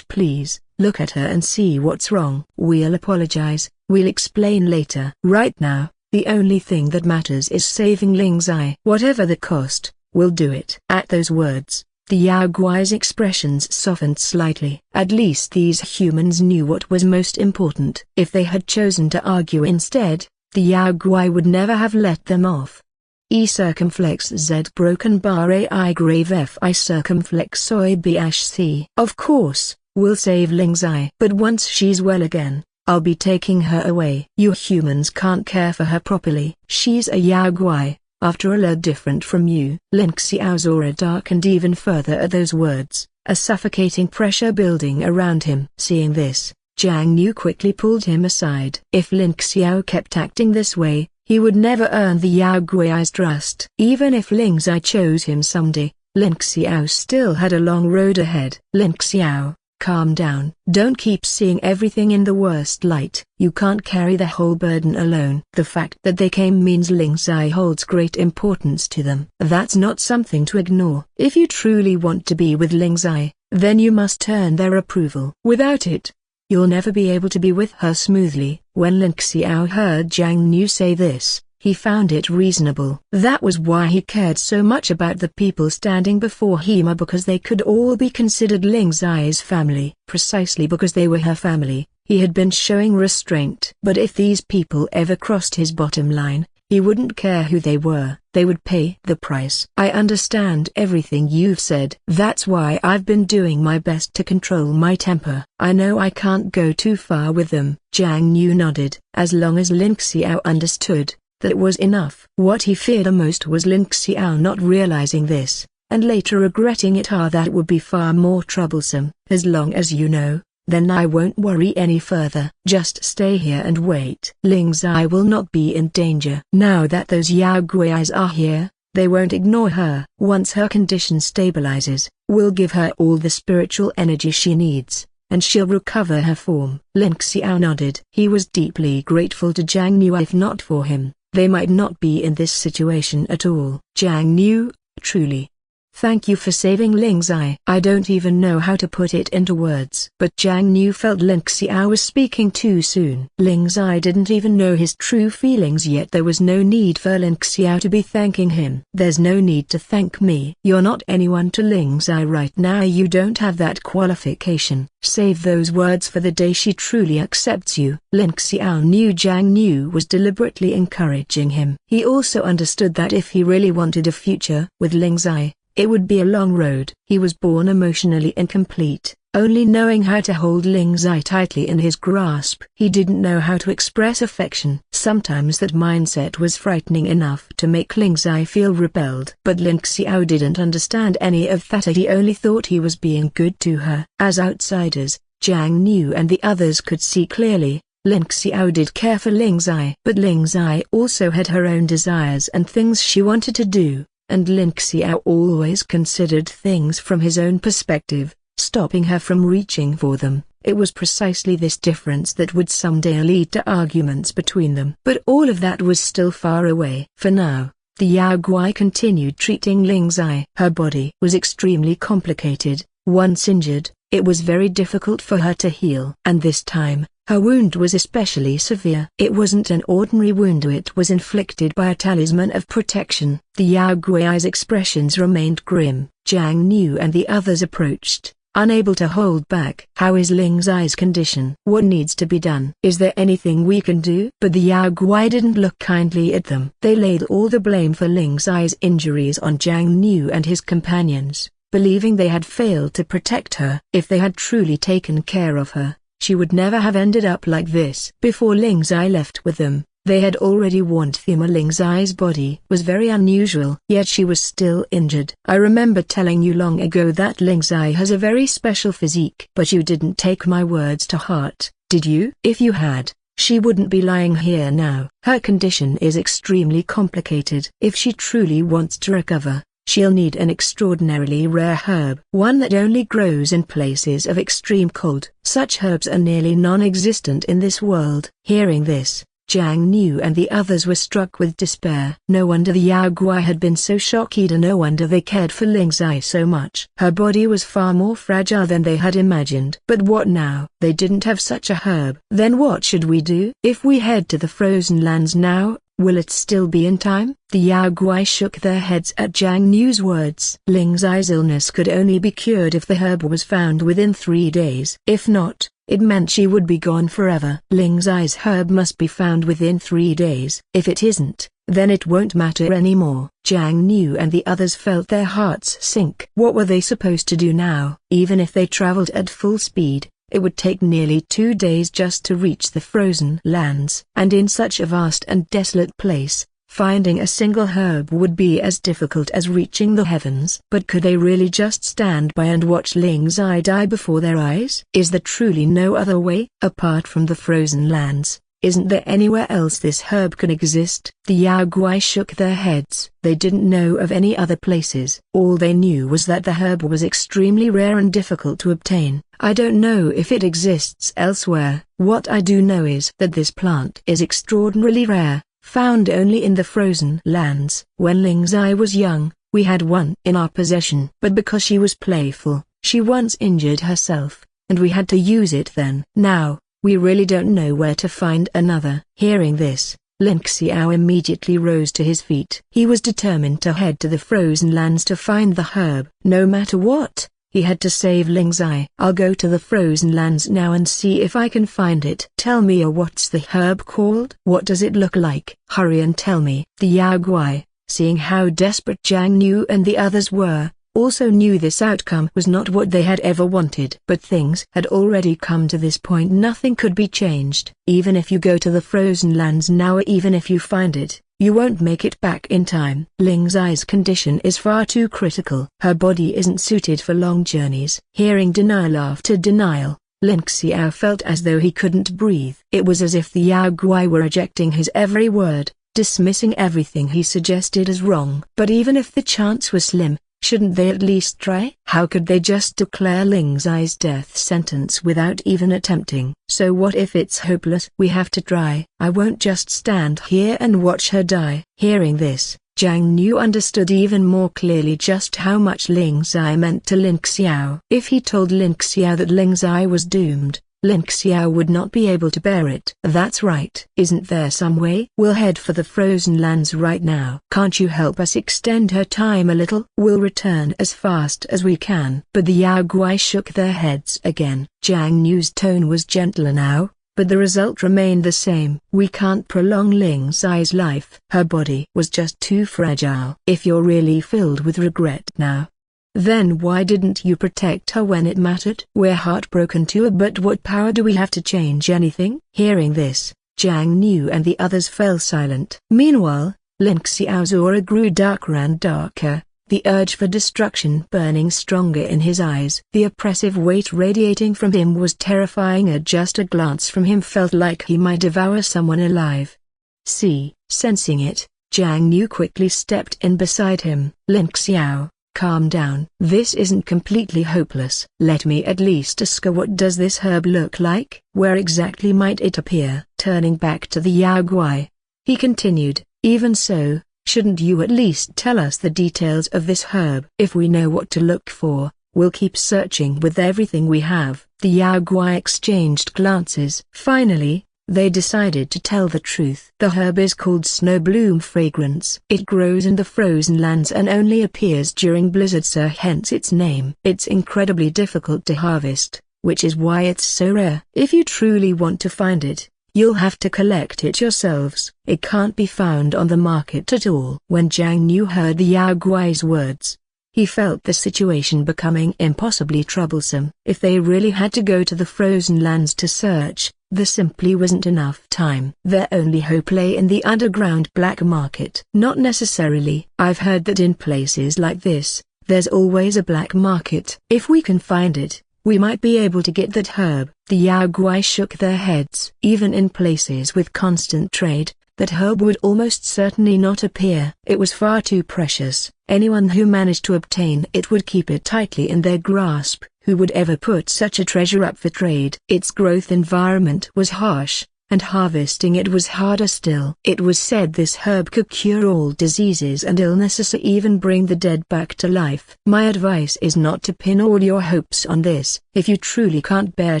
Please, look at her and see what's wrong. We'll apologize, we'll explain later. Right now, the only thing that matters is saving Ling Zai. Whatever the cost, we'll do it. At those words, the Yao Guai's expressions softened slightly. At least these humans knew what was most important. If they had chosen to argue instead, the Yao Guai would never have let them off. E circumflex Z broken bar AI grave FI circumflex soy BHC. Of course, we'll save Ling Zai. But once she's well again, I'll be taking her away. You humans can't care for her properly. She's a Yao Guai, after all, different from you. Ling Xiao's aura darkened even further at those words, a suffocating pressure building around him. Seeing this, Jiang Yu quickly pulled him aside. If Ling Xiao kept acting this way, he would never earn the Yao Guai's trust. Even if Ling Zai chose him someday, Ling Xiao still had a long road ahead. Ling Xiao, calm down. Don't keep seeing everything in the worst light. You can't carry the whole burden alone. The fact that they came means Ling Zai holds great importance to them. That's not something to ignore. If you truly want to be with Ling Zai, then you must earn their approval. Without it, you'll never be able to be with her smoothly. When Ling Xiao heard Jiang Yu say this, he found it reasonable. That was why he cared so much about the people standing before him, because they could all be considered Ling Zai's family. Precisely because they were her family, he had been showing restraint. But if these people ever crossed his bottom line, he wouldn't care who they were. They would pay the price. I understand everything you've said. That's why I've been doing my best to control my temper. I know I can't go too far with them. Jiang Yu nodded. As long as Ling Xiao understood, that was enough. What he feared the most was Ling Xiao not realizing this, and later regretting it. That would be far more troublesome. As long as you know, then I won't worry any further. Just stay here and wait. Ling Zai will not be in danger. Now that those Yao Guais are here, they won't ignore her. Once her condition stabilizes, we'll give her all the spiritual energy she needs, and she'll recover her form. Ling Xiao nodded. He was deeply grateful to Jiang Yu. If not for him, they might not be in this situation at all. Jiang Yu, truly, thank you for saving Ling Zai. I don't even know how to put it into words. But Jiang Yu felt Ling Xiao was speaking too soon. Ling Zai didn't even know his true feelings yet. There was no need for Ling Xiao to be thanking him. There's no need to thank me. You're not anyone to Ling Zai right now. You don't have that qualification. Save those words for the day she truly accepts you. Ling Xiao knew Jiang Yu was deliberately encouraging him. He also understood that if he really wanted a future with Ling Zai, it would be a long road. He was born emotionally incomplete, only knowing how to hold Ling Zai tightly in his grasp. He didn't know how to express affection. Sometimes that mindset was frightening enough to make Ling Zai feel repelled. But Ling Xiao didn't understand any of that. He only thought he was being good to her. As outsiders, Jiang Yu and the others could see clearly, Ling Xiao did care for Ling Zai. But Ling Zai also had her own desires and things she wanted to do, and Ling Xiao always considered things from his own perspective, stopping her from reaching for them. It was precisely this difference that would someday lead to arguments between them. But all of that was still far away. For now, the Yao Guai continued treating Ling Zai. Her body was extremely complicated. Once injured, it was very difficult for her to heal. And this time, her wound was especially severe. It wasn't an ordinary wound. It was inflicted by a talisman of protection. The Yao Guai's expressions remained grim. Jiang Yu and the others approached, unable to hold back. How is Ling Zai's condition? What needs to be done? Is there anything we can do? But the Yao Guai didn't look kindly at them. They laid all the blame for Ling Zai's injuries on Jiang Yu and his companions, believing they had failed to protect her. If they had truly taken care of her, she would never have ended up like this. Before Ling Zai left with them, they had already warned them Ling Zai's body was very unusual. Yet she was still injured. I remember telling you long ago that Ling Zai has a very special physique. But you didn't take my words to heart, did you? If you had, she wouldn't be lying here now. Her condition is extremely complicated. If she truly wants to recover, she'll need an extraordinarily rare herb. One that only grows in places of extreme cold. Such herbs are nearly non-existent in this world. Hearing this, Jiang Niu and the others were struck with despair. No wonder the Yao Guai had been so shocked, and no wonder they cared for Ling Zai so much. Her body was far more fragile than they had imagined. But what now? They didn't have such a herb. Then what should we do? If we head to the frozen lands now, will it still be in time? The Yao Guai shook their heads at Jiang Niu's words. Ling Zai's illness could only be cured if the herb was found within 3 days. If not, it meant she would be gone forever. Ling Zai's herb must be found within 3 days. If it isn't, then it won't matter anymore. Jiang Niu and the others felt their hearts sink. What were they supposed to do now? Even if they traveled at full speed, it would take nearly 2 days just to reach the frozen lands. And in such a vast and desolate place, finding a single herb would be as difficult as reaching the heavens. But could they really just stand by and watch Ling Zai die before their eyes? Is there truly no other way? Apart from the frozen lands, isn't there anywhere else this herb can exist? The Yao Guai shook their heads. They didn't know of any other places. All they knew was that the herb was extremely rare and difficult to obtain. I don't know if it exists elsewhere. What I do know is that this plant is extraordinarily rare, found only in the frozen lands. When Ling Zai was young, we had one in our possession. But because she was playful, she once injured herself, and we had to use it then. Now, we really don't know where to find another. Hearing this, Lin Xiao immediately rose to his feet. He was determined to head to the frozen lands to find the herb. No matter what, he had to save Ling Zai. I'll go to the frozen lands now and see if I can find it. Tell me, what's the herb called? What does it look like? Hurry and tell me. The Yao Guai, seeing how desperate Jiang Niu and the others were, also knew this outcome was not what they had ever wanted. But things had already come to this point. Nothing could be changed. Even if you go to the frozen lands now, or even if you find it, you won't make it back in time. Ling Zai's condition is far too critical. Her body isn't suited for long journeys. Hearing denial after denial, Lin Xiao felt as though he couldn't breathe. It was as if the Yao Guai were rejecting his every word, dismissing everything he suggested as wrong. But even if the chance was slim, shouldn't they at least try? How could they just declare Ling Zai's death sentence without even attempting? So what if it's hopeless? We have to try. I won't just stand here and watch her die. Hearing this, Jiang Niu understood even more clearly just how much Ling Zai meant to Lin Xiao. If he told Lin Xiao that Ling Zai was doomed, Lin Xiao would not be able to bear it. That's right. Isn't there some way? We'll head for the frozen lands right now. Can't you help us extend her time a little? We'll return as fast as we can. But the Yao Guai shook their heads again. Jiang Niu's tone was gentler now, but the result remained the same. We can't prolong Ling Zai's life. Her body was just too fragile. If you're really filled with regret now, then why didn't you protect her when it mattered? We're heartbroken too, but what power do we have to change anything? Hearing this, Jiang Niu and the others fell silent. Meanwhile, Lin Xiao's aura grew darker and darker, the urge for destruction burning stronger in his eyes. The oppressive weight radiating from him was terrifying, and just a glance from him felt like he might devour someone alive. Sensing it, Jiang Niu quickly stepped in beside him. Lin Xiao, calm down. This isn't completely hopeless. Let me at least ask, what does this herb look like? Where exactly might it appear? Turning back to the Yao Guai, he continued, even so, shouldn't you at least tell us the details of this herb? If we know what to look for, we'll keep searching with everything we have. The Yao Guai exchanged glances. Finally, they decided to tell the truth. The herb is called Snowbloom Fragrance. It grows in the frozen lands and only appears during blizzards, hence its name. It's incredibly difficult to harvest, which is why it's so rare. If you truly want to find it, you'll have to collect it yourselves. It can't be found on the market at all. When Jiang Niu heard the Yao Guai's words, he felt the situation becoming impossibly troublesome. If they really had to go to the frozen lands to search, there simply wasn't enough time. Their only hope lay in the underground black market. Not necessarily. I've heard that in places like this, there's always a black market. If we can find it, we might be able to get that herb. The Yao Guai shook their heads. Even in places with constant trade, that herb would almost certainly not appear. It was far too precious. Anyone who managed to obtain it would keep it tightly in their grasp. Who would ever put such a treasure up for trade? Its growth environment was harsh, and harvesting it was harder still. It was said this herb could cure all diseases and illnesses, or even bring the dead back to life. My advice is not to pin all your hopes on this. If you truly can't bear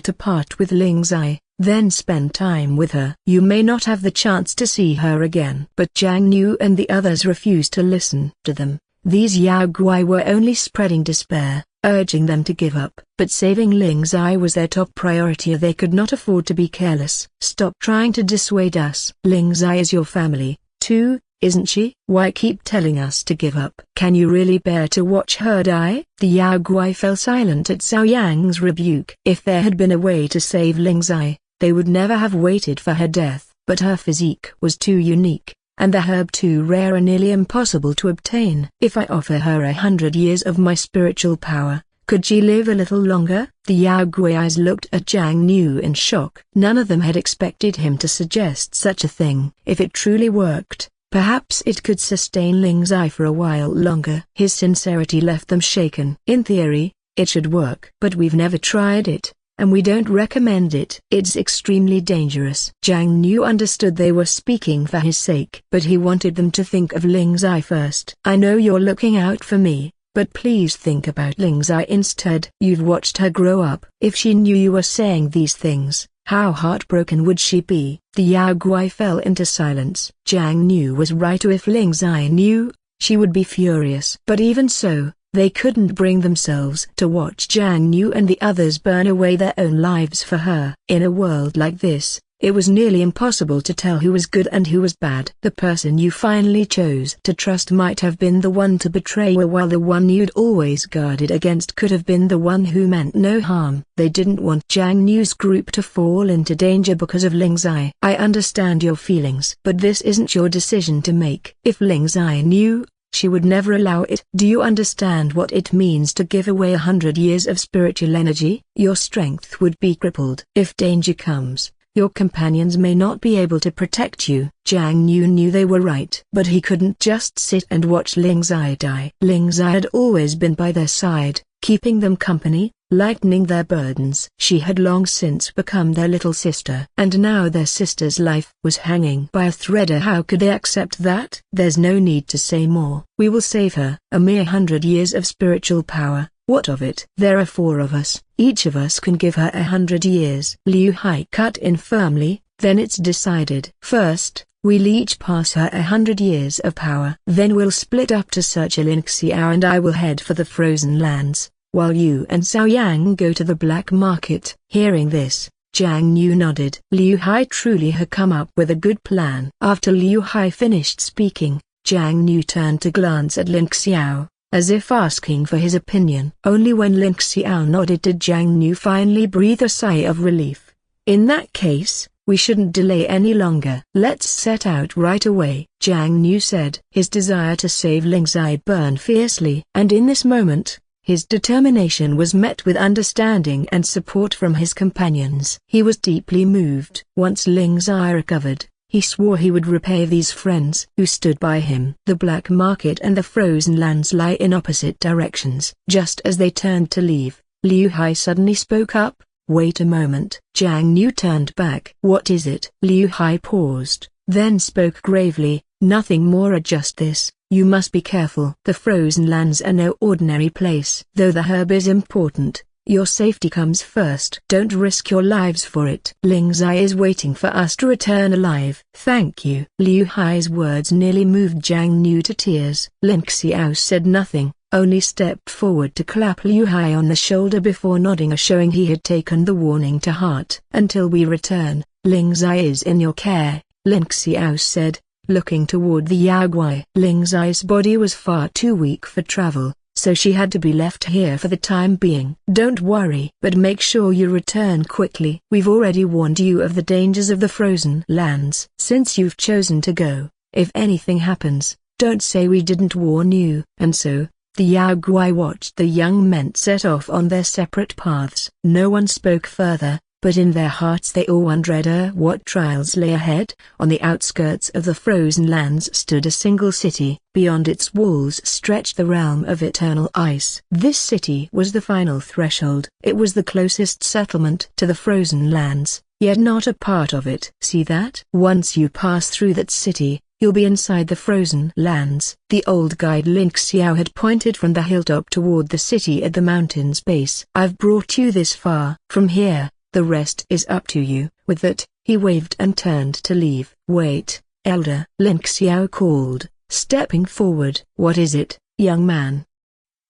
to part with Ling Zai, then spend time with her. You may not have the chance to see her again. But Jiang Nu and the others refused to listen to them. These Yao Guai were only spreading despair, urging them to give up. But saving Ling Zai was their top priority. They could not afford to be careless. Stop trying to dissuade us. Ling Zai is your family, too, isn't she? Why keep telling us to give up? Can you really bear to watch her die? The Yao Guai fell silent at Cao Yang's rebuke. If there had been a way to save Ling Zai, they would never have waited for her death. But her physique was too unique, and the herb too rare and nearly impossible to obtain. If I offer her 100 years of my spiritual power, could she live a little longer? The Yao Guais looked at Jiang Nu in shock. None of them had expected him to suggest such a thing. If it truly worked, perhaps it could sustain Ling Zai for a while longer. His sincerity left them shaken. In theory, it should work. But we've never tried it, and we don't recommend it. It's extremely dangerous. Jiang Nu understood they were speaking for his sake, but he wanted them to think of Ling Zai first. I know you're looking out for me, but please think about Ling Zai instead. You've watched her grow up. If she knew you were saying these things, how heartbroken would she be? The Yao Guai fell into silence. Jiang Nu was right. If Ling Zai knew, she would be furious. But even so, they couldn't bring themselves to watch Jiang Nu and the others burn away their own lives for her. In a world like this, it was nearly impossible to tell who was good and who was bad. The person you finally chose to trust might have been the one to betray you, while the one you'd always guarded against could have been the one who meant no harm. They didn't want Jiang Nu's group to fall into danger because of Ling Zai. I understand your feelings, but this isn't your decision to make. If Ling Zai knew, she would never allow it. Do you understand what it means to give away 100 years of spiritual energy? Your strength would be crippled. If danger comes, your companions may not be able to protect you. Jiang Nu knew they were right. But he couldn't just sit and watch Ling Zai die. Ling Zai had always been by their side, keeping them company, lightening their burdens. She had long since become their little sister. And now their sister's life was hanging by a thread. How could they accept that? There's no need to say more. We will save her. A mere 100 years of spiritual power. What of it? There are 4 of us. Each of us can give her 100 years. Liu Hai cut in firmly. Then it's decided. First, we'll each pass her 100 years of power. Then we'll split up to search Lin Xiao, and I will head for the frozen lands, while you and Cao Yang go to the black market. Hearing this, Jiang Nu nodded. Liu Hai truly had come up with a good plan. After Liu Hai finished speaking, Jiang Nu turned to glance at Lin Xiao, as if asking for his opinion. Only when Lin Xiao nodded did Jiang Nu finally breathe a sigh of relief. In that case, we shouldn't delay any longer. Let's set out right away, Jiang Nu said. His desire to save Ling Zai burned fiercely. And in this moment, his determination was met with understanding and support from his companions. He was deeply moved. Once Ling Zai recovered, he swore he would repay these friends who stood by him. The black market and the frozen lands lie in opposite directions. Just as they turned to leave, Liu Hai suddenly spoke up. Wait a moment. Jiang Nu turned back. What is it? Liu Hai paused, then spoke gravely. Nothing more, just this. You must be careful. The frozen lands are no ordinary place. Though the herb is important, your safety comes first. Don't risk your lives for it. Ling Zai is waiting for us to return alive. Thank you. Liu Hai's words nearly moved Jiang Nu to tears. Lin Xiao said nothing, only stepped forward to clap Liu Hai on the shoulder before nodding, showing he had taken the warning to heart. Until we return, Ling Zai is in your care, Lin Xiao said, looking toward the Yao Guai. Ling Zai's body was far too weak for travel, so she had to be left here for the time being. Don't worry, but make sure you return quickly. We've already warned you of the dangers of the frozen lands. Since you've chosen to go, if anything happens, don't say we didn't warn you. And so, the Yao Guai watched the young men set off on their separate paths. No one spoke further, but in their hearts they all wondered what trials lay ahead. On the outskirts of the frozen lands stood a single city. Beyond its walls stretched the realm of eternal ice. This city was the final threshold. It was the closest settlement to the frozen lands, yet not a part of it. See that? Once you pass through that city, you'll be inside the frozen lands. The old guide Ling Xiao had pointed from the hilltop toward the city at the mountain's base. I've brought you this far. From here, the rest is up to you. With that, he waved and turned to leave. Wait, Elder, Ling Xiao called, stepping forward. What is it, young man?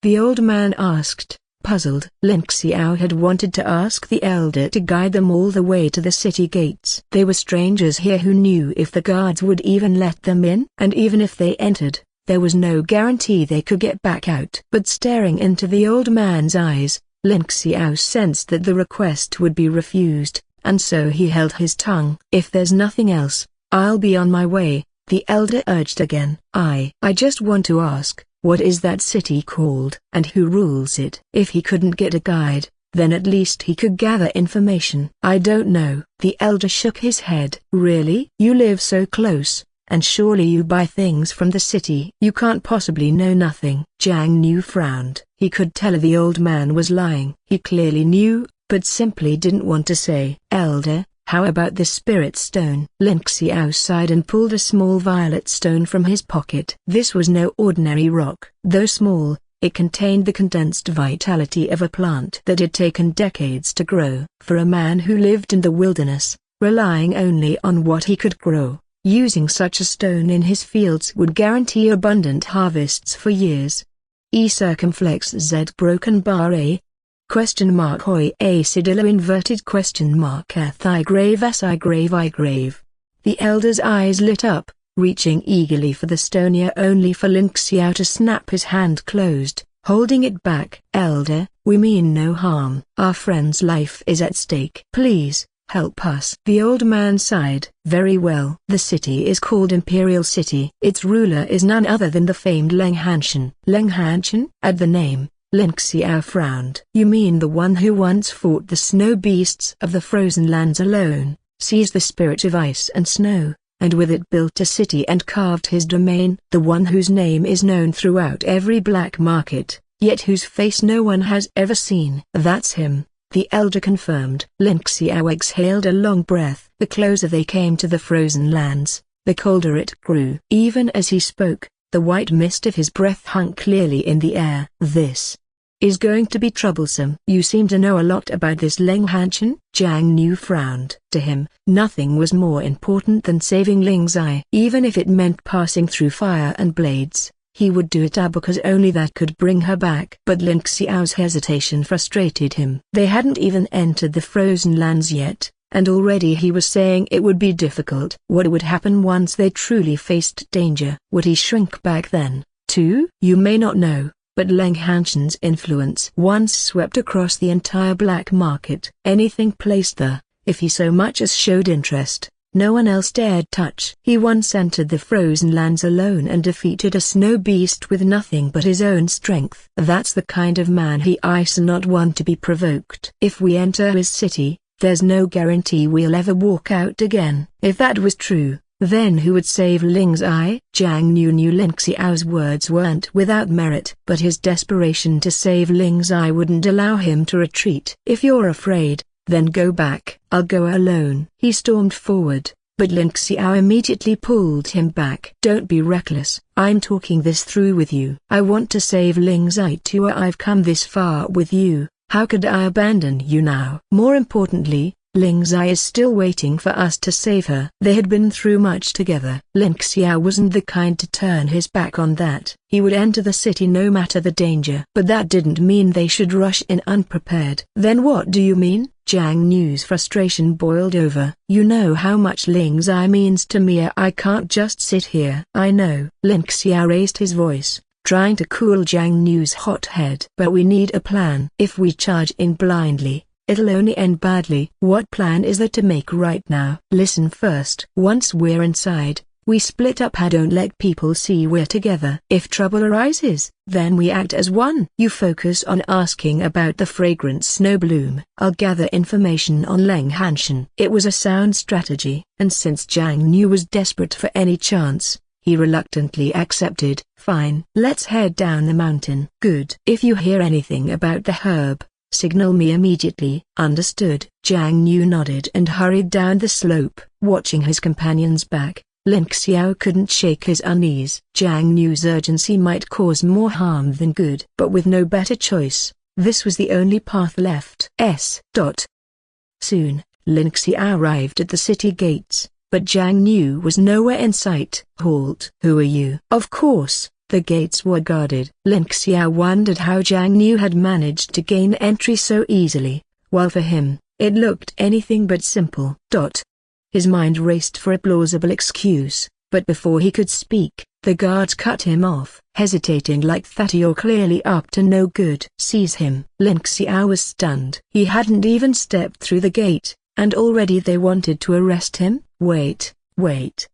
The old man asked, puzzled. Ling Xiao had wanted to ask the elder to guide them all the way to the city gates. They were strangers here who knew if the guards would even let them in, and even if they entered, there was no guarantee they could get back out. But staring into the old man's eyes, Ling Xiao sensed that the request would be refused, and so he held his tongue. If there's nothing else, I'll be on my way, the elder urged again. I just want to ask, what is that city called, and who rules it? If he couldn't get a guide, then at least he could gather information. I don't know. The elder shook his head. Really? You live so close, and surely you buy things from the city. You can't possibly know nothing. Jiang Nu frowned. He could tell the old man was lying. He clearly knew, but simply didn't want to say. Elder, how about the spirit stone? Ling Xiao sighed and pulled a small violet stone from his pocket. This was no ordinary rock. Though small, it contained the condensed vitality of a plant that had taken decades to grow. For a man who lived in the wilderness, relying only on what he could grow, using such a stone in his fields would guarantee abundant harvests for years. E circumflex Z broken bar A. Question mark hoi a cedilla inverted question mark eth I grave s I grave I grave. The elder's eyes lit up, reaching eagerly for the stone only for Ling Xiao to snap his hand closed, holding it back. Elder, we mean no harm. Our friend's life is at stake. Please, help us. The old man sighed. Very well. The city is called Imperial City. Its ruler is none other than the famed Leng Hanshan. Leng Hanshan? At the name, Ling Xiao frowned. You mean the one who once fought the snow beasts of the frozen lands alone, seized the spirit of ice and snow, and with it built a city and carved his domain? The one whose name is known throughout every black market, yet whose face no one has ever seen. That's him, the elder confirmed. Ling Xiao exhaled a long breath. The closer they came to the frozen lands, the colder it grew. Even as he spoke, the white mist of his breath hung clearly in the air. This is going to be troublesome. You seem to know a lot about this Leng Hanshan? Jiang Nu frowned. To him, nothing was more important than saving Ling Zai. Even if it meant passing through fire and blades, he would do it because only that could bring her back. But Ling Xiao's hesitation frustrated him. They hadn't even entered the frozen lands yet, and already he was saying it would be difficult. What would happen once they truly faced danger? Would he shrink back then, too? You may not know, but Leng Hanshan's influence once swept across the entire black market. Anything placed there, if he so much as showed interest, no one else dared touch. He once entered the frozen lands alone and defeated a snow beast with nothing but his own strength. That's the kind of man he is, not one to be provoked. If we enter his city, there's no guarantee we'll ever walk out again. If that was true, then who would save Ling Zai? Jiang Nu knew Ling Xiao's words weren't without merit, but his desperation to save Ling Zai wouldn't allow him to retreat. If you're afraid, then go back. I'll go alone. He stormed forward, but Ling Xiao immediately pulled him back. Don't be reckless. I'm talking this through with you. I want to save Ling Zai too. I've come this far with you. How could I abandon you now? More importantly, Ling Zai is still waiting for us to save her. They had been through much together. Ling Xiao wasn't the kind to turn his back on that. He would enter the city no matter the danger. But that didn't mean they should rush in unprepared. Then what do you mean? Jiang Nu's frustration boiled over. You know how much Ling Zai means to me. I can't just sit here. I know. Ling Xiao raised his voice, trying to cool Jiang Nu's hot head. But we need a plan. If we charge in blindly, it'll only end badly. What plan is there to make right now? Listen first. Once we're inside, We split up. I don't let people see we're together. If trouble arises, then we act as one. You focus on asking about the fragrant snow bloom. I'll gather information on Leng Hanshan. It was a sound strategy, and since Jiang Niu was desperate for any chance, he reluctantly accepted. Fine. Let's head down the mountain. Good. If you hear anything about the herb, signal me immediately. Understood. Jiang Niu nodded and hurried down the slope. Watching his companion's back, Lin Xiao couldn't shake his unease. Jiang Niu's urgency might cause more harm than good. But with no better choice, this was the only path left. Soon, Lin Xiao arrived at the city gates, but Jiang Niu was nowhere in sight. Halt! Who are you? Of course, the gates were guarded. Lin Xiao wondered how Jiang Niu had managed to gain entry so easily, while for him, it looked anything but simple. His mind raced for a plausible excuse, but before he could speak, the guards cut him off. Hesitating like that, you're clearly up to no good. Seize him. Lin Xiao was stunned. He hadn't even stepped through the gate, and already they wanted to arrest him. Wait.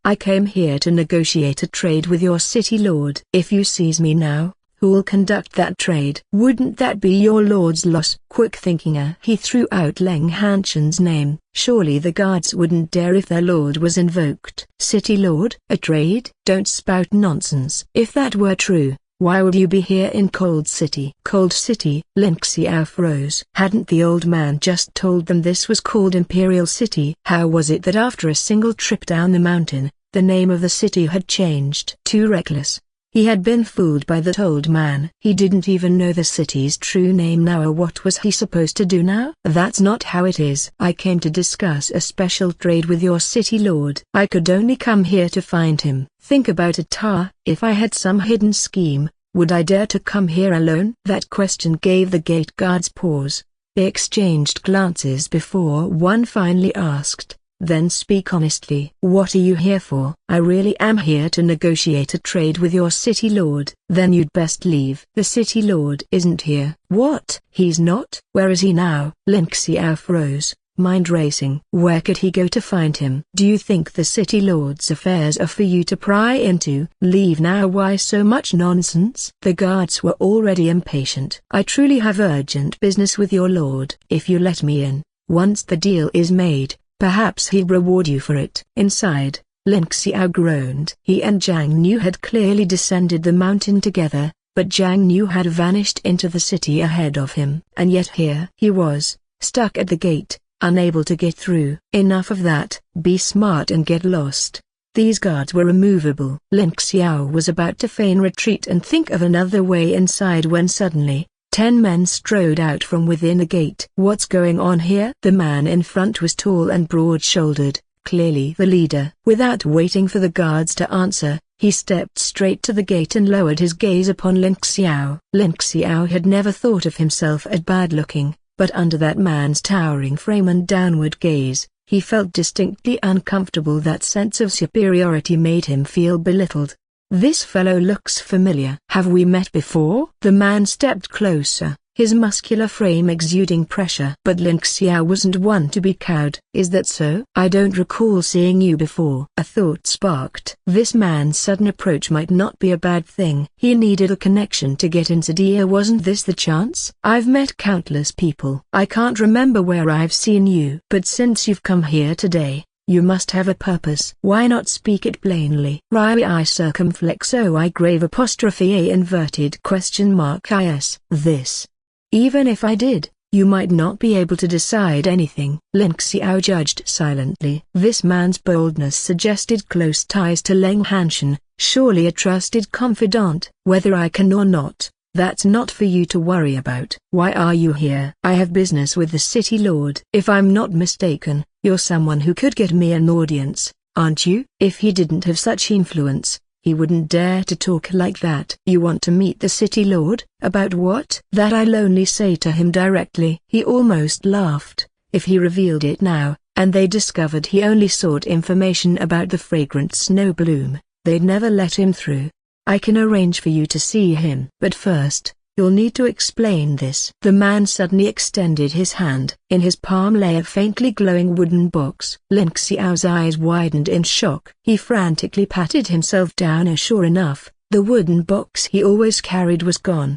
I came here to negotiate a trade with your city lord. If you seize me now, who'll conduct that trade? Wouldn't that be your lord's loss? Quick thinking, he threw out Leng Hanshan's name. Surely the guards wouldn't dare if their lord was invoked. City lord? A trade? Don't spout nonsense. If that were true, why would you be here in Cold City? Cold City? Lin Xiao froze. Hadn't the old man just told them this was called Imperial City? How was it that after a single trip down the mountain, the name of the city had changed? Too reckless. He had been fooled by that old man. He didn't even know the city's true name now. What was he supposed to do now? That's not how it is. I came to discuss a special trade with your city lord. I could only come here to find him. Think about it, Ta. If I had some hidden scheme, would I dare to come here alone? That question gave the gate guards pause. They exchanged glances before one finally asked, "Then speak honestly. What are you here for?" "I really am here to negotiate a trade with your city lord." "Then you'd best leave." "The city lord isn't here." "What? He's not? Where is he now?" Lin Xiao froze, mind racing. Where could he go to find him? "Do you think the city lord's affairs are for you to pry into?" "Leave now. Why so much nonsense?" The guards were already impatient. "I truly have urgent business with your lord. If you let me in, once the deal is made, perhaps he'd reward you for it." Inside, Lin Xiao groaned. He and Jiang Niu had clearly descended the mountain together, but Jiang Niu had vanished into the city ahead of him. And yet here he was, stuck at the gate, unable to get through. Enough of that. Be smart and get lost. These guards were removable. Lin Xiao was about to feign retreat and think of another way inside when suddenly, 10 men strode out from within the gate. "What's going on here?" The man in front was tall and broad-shouldered, clearly the leader. Without waiting for the guards to answer, he stepped straight to the gate and lowered his gaze upon Lin Xiao. Lin Xiao had never thought of himself as bad-looking, but under that man's towering frame and downward gaze, he felt distinctly uncomfortable. That sense of superiority made him feel belittled. "This fellow looks familiar. Have we met before?" The man stepped closer, his muscular frame exuding pressure. But Lin Xiao wasn't one to be cowed. "Is that so? I don't recall seeing you before." A thought sparked. This man's sudden approach might not be a bad thing. He needed a connection to get inside here. Wasn't this the chance? "I've met countless people. I can't remember where I've seen you. But since you've come here today, you must have a purpose." "Why not speak it plainly?" I circumflex I grave apostrophe a inverted question mark is. "This. Even if I did, you might not be able to decide anything." Lin Xiao judged silently. This man's boldness suggested close ties to Leng Hanshan, surely a trusted confidant. "Whether I can or not, that's not for you to worry about." "Why are you here?" "I have business with the city lord." "If I'm not mistaken, you're someone who could get me an audience, aren't you?" "If he didn't have such influence, he wouldn't dare to talk like that." "You want to meet the city lord? About what?" "That I'll only say to him directly." He almost laughed. If he revealed it now, and they discovered he only sought information about the fragrant snow bloom, they'd never let him through. "I can arrange for you to see him. But first, You'll need to explain this. The man suddenly extended his hand. In his palm lay a faintly glowing wooden box. Lin Xiao's eyes widened in shock. He frantically patted himself down as sure enough, the wooden box he always carried was gone.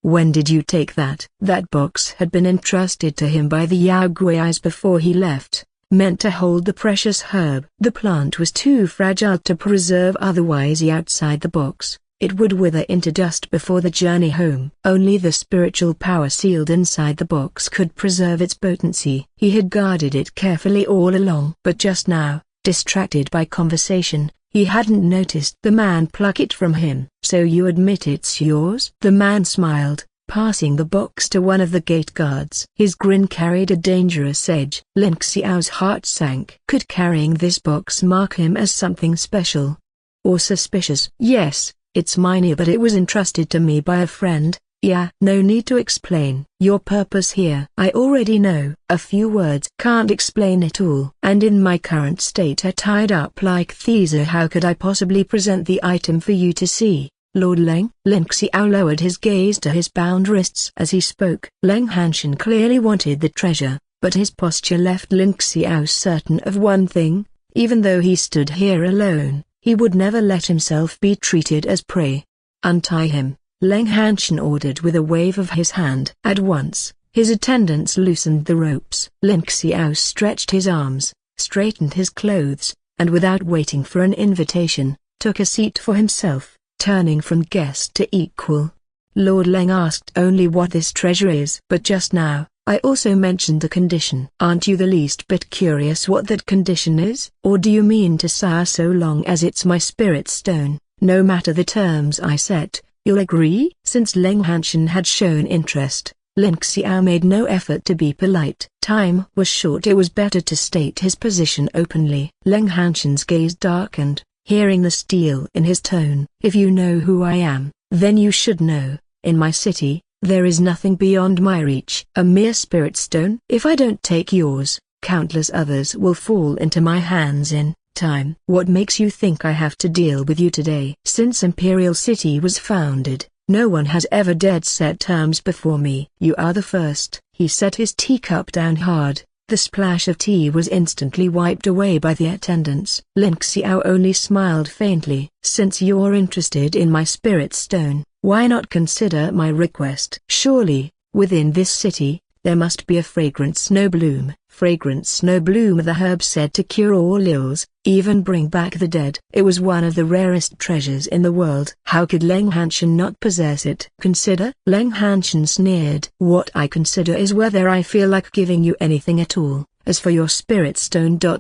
When did you take that? That box had been entrusted to him by the Yao Gui's before he left, meant to hold the precious herb. The plant was too fragile to preserve otherwise outside the box. It would wither into dust before the journey home. Only the spiritual power sealed inside the box could preserve its potency. He had guarded it carefully all along. But just now, distracted by conversation, he hadn't noticed the man pluck it from him. So you admit it's yours? The man smiled, passing the box to one of the gate guards. His grin carried a dangerous edge. Lin Xiao's heart sank. Could carrying this box mark him as something special or suspicious? Yes. It's mine, but it was entrusted to me by a friend. Yeah. No need to explain. Your purpose here I already know. A few words can't explain it all. And in my current state tied up like these, how could I possibly present the item for you to see, Lord Leng? Lin Xiao lowered his gaze to his bound wrists as he spoke. Leng Hanshan clearly wanted the treasure, but his posture left Lin Xiao certain of one thing: even though he stood here alone, he would never let himself be treated as prey. Untie him, Leng Hanshan ordered with a wave of his hand. At once, his attendants loosened the ropes. Lin Xiao stretched his arms, straightened his clothes, and without waiting for an invitation, took a seat for himself, turning from guest to equal. Lord Leng asked only what this treasure is. But just now, I also mentioned a condition. Aren't you the least bit curious what that condition is? Or do you mean to say so long as it's my spirit stone, no matter the terms I set, you'll agree? Since Leng Hanshan had shown interest, Lin Xiao made no effort to be polite. Time was short. It was better to state his position openly. Leng Hanshan's gaze darkened, hearing the steel in his tone. If you know who I am, then you should know, in my city, there is nothing beyond my reach. A mere spirit stone? If I don't take yours, countless others will fall into my hands in time. What makes you think I have to deal with you today? Since Imperial City was founded, no one has ever dared set terms before me. You are the first. He set his teacup down hard. The splash of tea was instantly wiped away by the attendants. Lin Xiao only smiled faintly. Since you're interested in my spirit stone, why not consider my request? Surely, within this city, there must be a fragrant snow bloom. Fragrant snow bloom, the herb said to cure all ills, even bring back the dead. It was one of the rarest treasures in the world. How could Leng Hanshan not possess it? Consider? Leng Hanshan sneered. What I consider is whether I feel like giving you anything at all. As for your spirit stone ... Do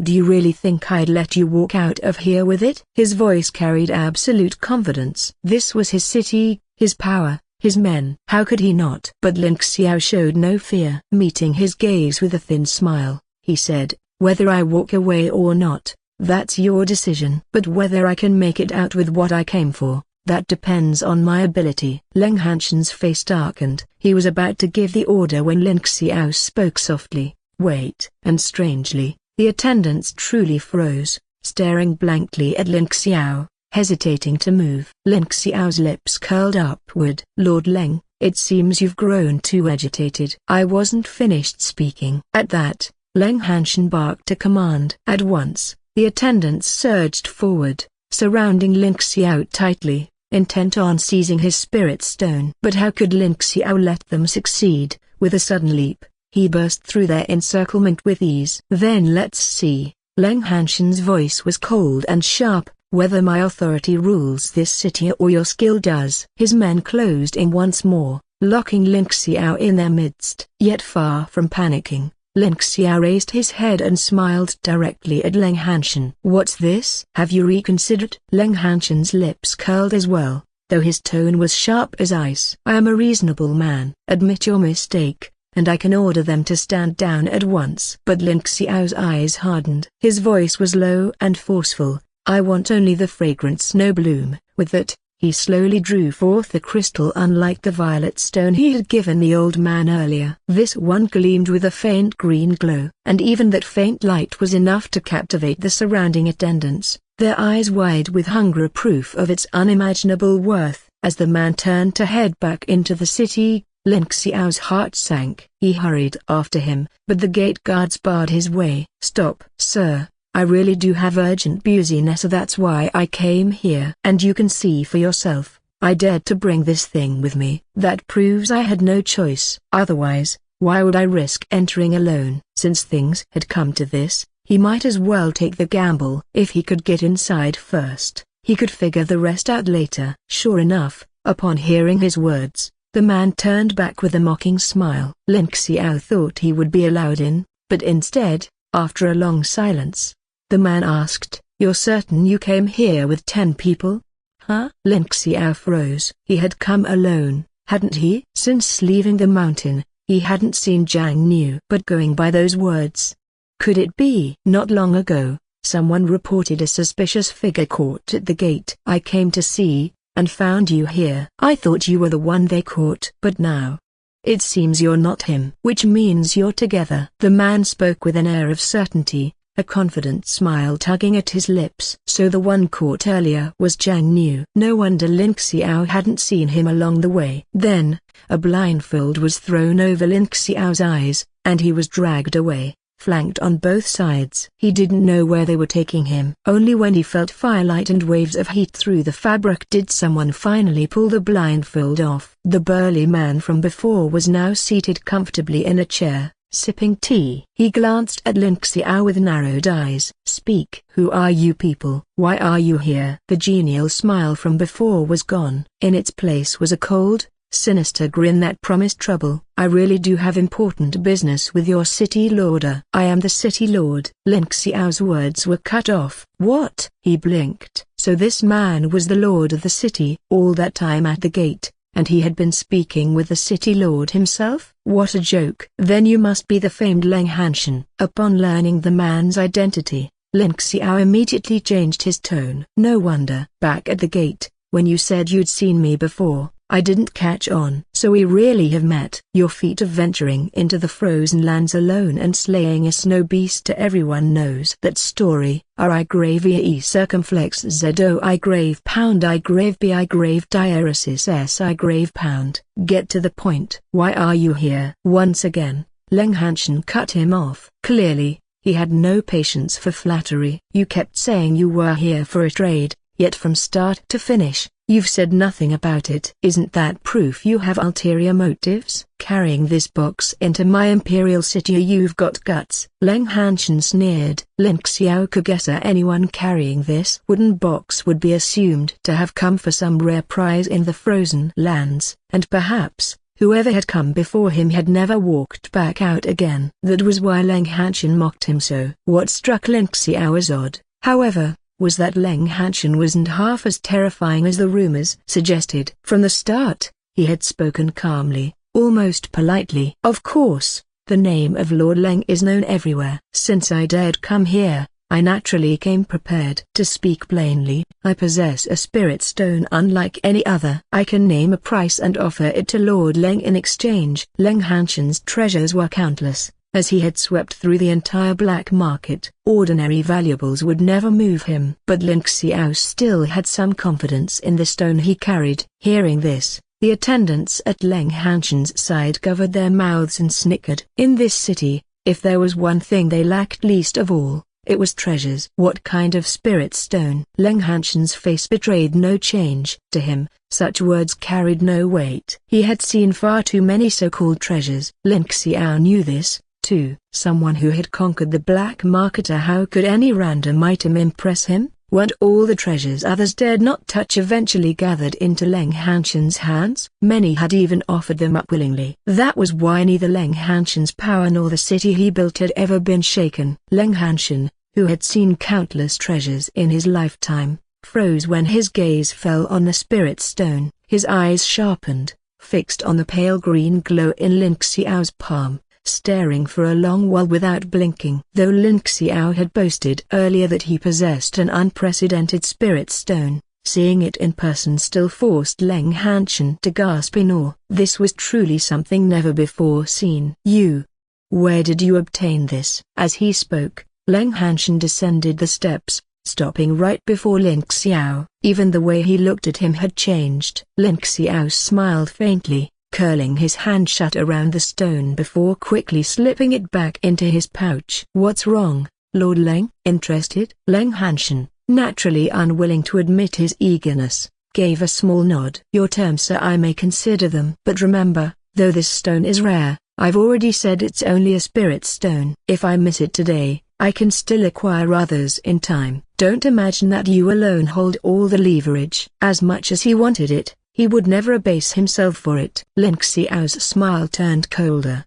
you really think I'd let you walk out of here with it? His voice carried absolute confidence. This was his city, his power, his men. How could he not? But Lin Xiao showed no fear. Meeting his gaze with a thin smile, he said, whether I walk away or not, that's your decision. But whether I can make it out with what I came for, that depends on my ability. Leng Hanshan's face darkened. He was about to give the order when Lin Xiao spoke softly. Wait. And strangely, the attendants truly froze, staring blankly at Lin Xiao, hesitating to move. Lin Xiao's lips curled upward. Lord Leng, it seems you've grown too agitated. I wasn't finished speaking. At that, Leng Hanshan barked a command. At once, the attendants surged forward, surrounding Lin Xiao tightly, intent on seizing his spirit stone. But how could Lin Xiao let them succeed? With a sudden leap, he burst through their encirclement with ease. Then let's see. Leng Hanshan's voice was cold and sharp. Whether my authority rules this city or your skill does. His men closed in once more, locking Lin Xiao in their midst. Yet far from panicking, Lin Xiao raised his head and smiled directly at Leng Hanshan. What's this? Have you reconsidered? Leng Hanshan's lips curled as well, though his tone was sharp as ice. I am a reasonable man. Admit your mistake, and I can order them to stand down at once. But Lin Xiao's eyes hardened. His voice was low and forceful. I want only the fragrant snow bloom. With that, he slowly drew forth a crystal unlike the violet stone he had given the old man earlier. This one gleamed with a faint green glow, and even that faint light was enough to captivate the surrounding attendants, their eyes wide with hunger, proof of its unimaginable worth. As the man turned to head back into the city, Lin Xiao's heart sank. He hurried after him, but the gate guards barred his way. "Stop, sir. I really do have urgent business, so that's why I came here. And you can see for yourself, I dared to bring this thing with me. That proves I had no choice. Otherwise, why would I risk entering alone?" Since things had come to this, he might as well take the gamble. If he could get inside first, he could figure the rest out later. Sure enough, upon hearing his words, the man turned back with a mocking smile. Lin Xiao thought he would be allowed in, but instead, after a long silence, the man asked, "You're certain you came here with 10 people? Huh?" Lin Xiao froze. He had come alone, hadn't he? Since leaving the mountain, he hadn't seen Jiang Niu. But going by those words, could it be? Not long ago, someone reported a suspicious figure caught at the gate. I came to see, and found you here. I thought you were the one they caught. But now, it seems you're not him. Which means you're together. The man spoke with an air of certainty, a confident smile tugging at his lips. So the one caught earlier was Jiang Niu. No wonder Lin Xiao hadn't seen him along the way. Then, a blindfold was thrown over Lin Xiao's eyes, and he was dragged away, flanked on both sides. He didn't know where they were taking him. Only when he felt firelight and waves of heat through the fabric did someone finally pull the blindfold off. The burly man from before was now seated comfortably in a chair, sipping tea. He glanced at Lin Xiao with narrowed eyes. "Speak. Who are you people? Why are you here?" The genial smile from before was gone. In its place was a cold, sinister grin that promised trouble. "I really do have important business with your city lord. I am the city lord." Lin Xiao's words were cut off. "What?" He blinked. So this man was the lord of the city. All that time at the gate, and he had been speaking with the city lord himself? What a joke. "Then you must be the famed Leng Hanshan." Upon learning the man's identity, Lin Xiao immediately changed his tone. "No wonder." "Back at the gate, when you said you'd seen me before, I didn't catch on." "So we really have met." "Your feat of venturing into the frozen lands alone and slaying a snow beast, everyone knows that story. R I grave E circumflex Z O I grave pound I grave B I grave diaresis S I grave pound. Get to the point." "Why are you here?" Once again, Leng Hanshan cut him off. Clearly, he had no patience for flattery. "You kept saying you were here for a trade, yet from start to finish, you've said nothing about it. Isn't that proof you have ulterior motives? Carrying this box into my imperial city, you've got guts." Leng Hanshan sneered. Lin Xiao could guess anyone carrying this wooden box would be assumed to have come for some rare prize in the frozen lands, and perhaps, whoever had come before him had never walked back out again. That was why Leng Hanshan mocked him so. What struck Lin Xiao as odd, however, was that Leng Hanshan wasn't half as terrifying as the rumors suggested. From the start, he had spoken calmly, almost politely. "Of course, the name of Lord Leng is known everywhere. Since I dared come here, I naturally came prepared. To speak plainly, I possess a spirit stone unlike any other. I can name a price and offer it to Lord Leng in exchange." Leng Hanshan's treasures were countless. As he had swept through the entire black market, ordinary valuables would never move him. But Lin Xiao still had some confidence in the stone he carried. Hearing this, the attendants at Leng Hanshan's side covered their mouths and snickered. In this city, if there was one thing they lacked least of all, it was treasures. What kind of spirit stone? Leng Hanshan's face betrayed no change. To him, such words carried no weight. He had seen far too many so-called treasures. Lin Xiao knew this. Someone who had conquered the black market. How could any random item impress him? Weren't all the treasures others dared not touch eventually gathered into Leng Hanshan's hands? Many had even offered them up willingly. That was why neither Leng Hanshan's power nor the city he built had ever been shaken. Leng Hanshan, who had seen countless treasures in his lifetime, froze when his gaze fell on the spirit stone. His eyes sharpened, fixed on the pale green glow in Lin Xiao's palm, staring for a long while without blinking. Though Lin Xiao had boasted earlier that he possessed an unprecedented spirit stone, seeing it in person still forced Leng Hanshan to gasp in awe. This was truly something never before seen. Where did you obtain this?" As he spoke, Leng Hanshan descended the steps, stopping right before Ling Xiao. Even the way he looked at him had changed. Ling Xiao smiled faintly, curling his hand shut around the stone before quickly slipping it back into his pouch. "What's wrong, Lord Leng?" Interested? Leng Hanshan, naturally unwilling to admit his eagerness, gave a small nod. "Your terms, sir, I may consider them. But remember, though this stone is rare, I've already said it's only a spirit stone. If I miss it today, I can still acquire others in time. Don't imagine that you alone hold all the leverage." As much as he wanted it, he would never abase himself for it. Ling Xiao's smile turned colder.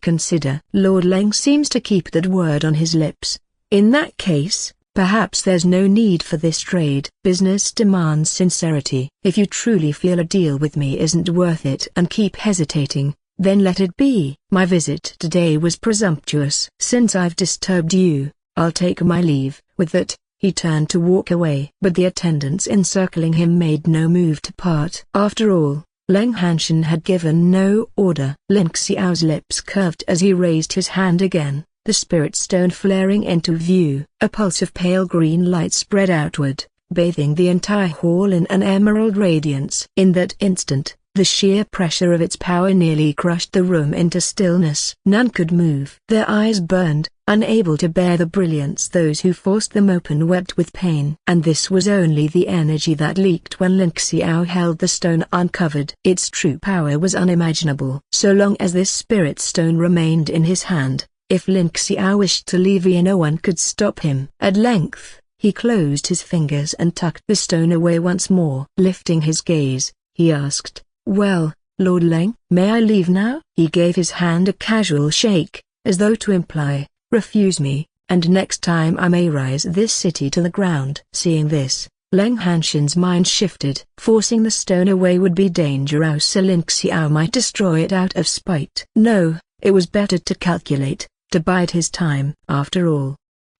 Consider. Lord Leng seems to keep that word on his lips. "In that case, perhaps there's no need for this trade. Business demands sincerity. If you truly feel a deal with me isn't worth it and keep hesitating, then let it be." "My visit today was presumptuous. Since I've disturbed you, I'll take my leave." With that, he turned to walk away. But the attendants encircling him made no move to part. After all, Leng Hanshan had given no order. Ling Xiao's lips curved as he raised his hand again, the spirit stone flaring into view. A pulse of pale green light spread outward, bathing the entire hall in an emerald radiance. In that instant, the sheer pressure of its power nearly crushed the room into stillness. None could move. Their eyes burned, unable to bear the brilliance. Those who forced them open wept with pain. And this was only the energy that leaked when Ling Xiao held the stone uncovered. Its true power was unimaginable. So long as this spirit stone remained in his hand, if Ling Xiao wished to leave, no one could stop him. At length, he closed his fingers and tucked the stone away once more. Lifting his gaze, he asked, "Well, Lord Leng, may I leave now?" He gave his hand a casual shake, as though to imply, "Refuse me, and next time I may rise this city to the ground." Seeing this, Leng Hanshan's mind shifted. Forcing the stone away would be dangerous, so Ling Xiao might destroy it out of spite. No, it was better to calculate, to bide his time. After all,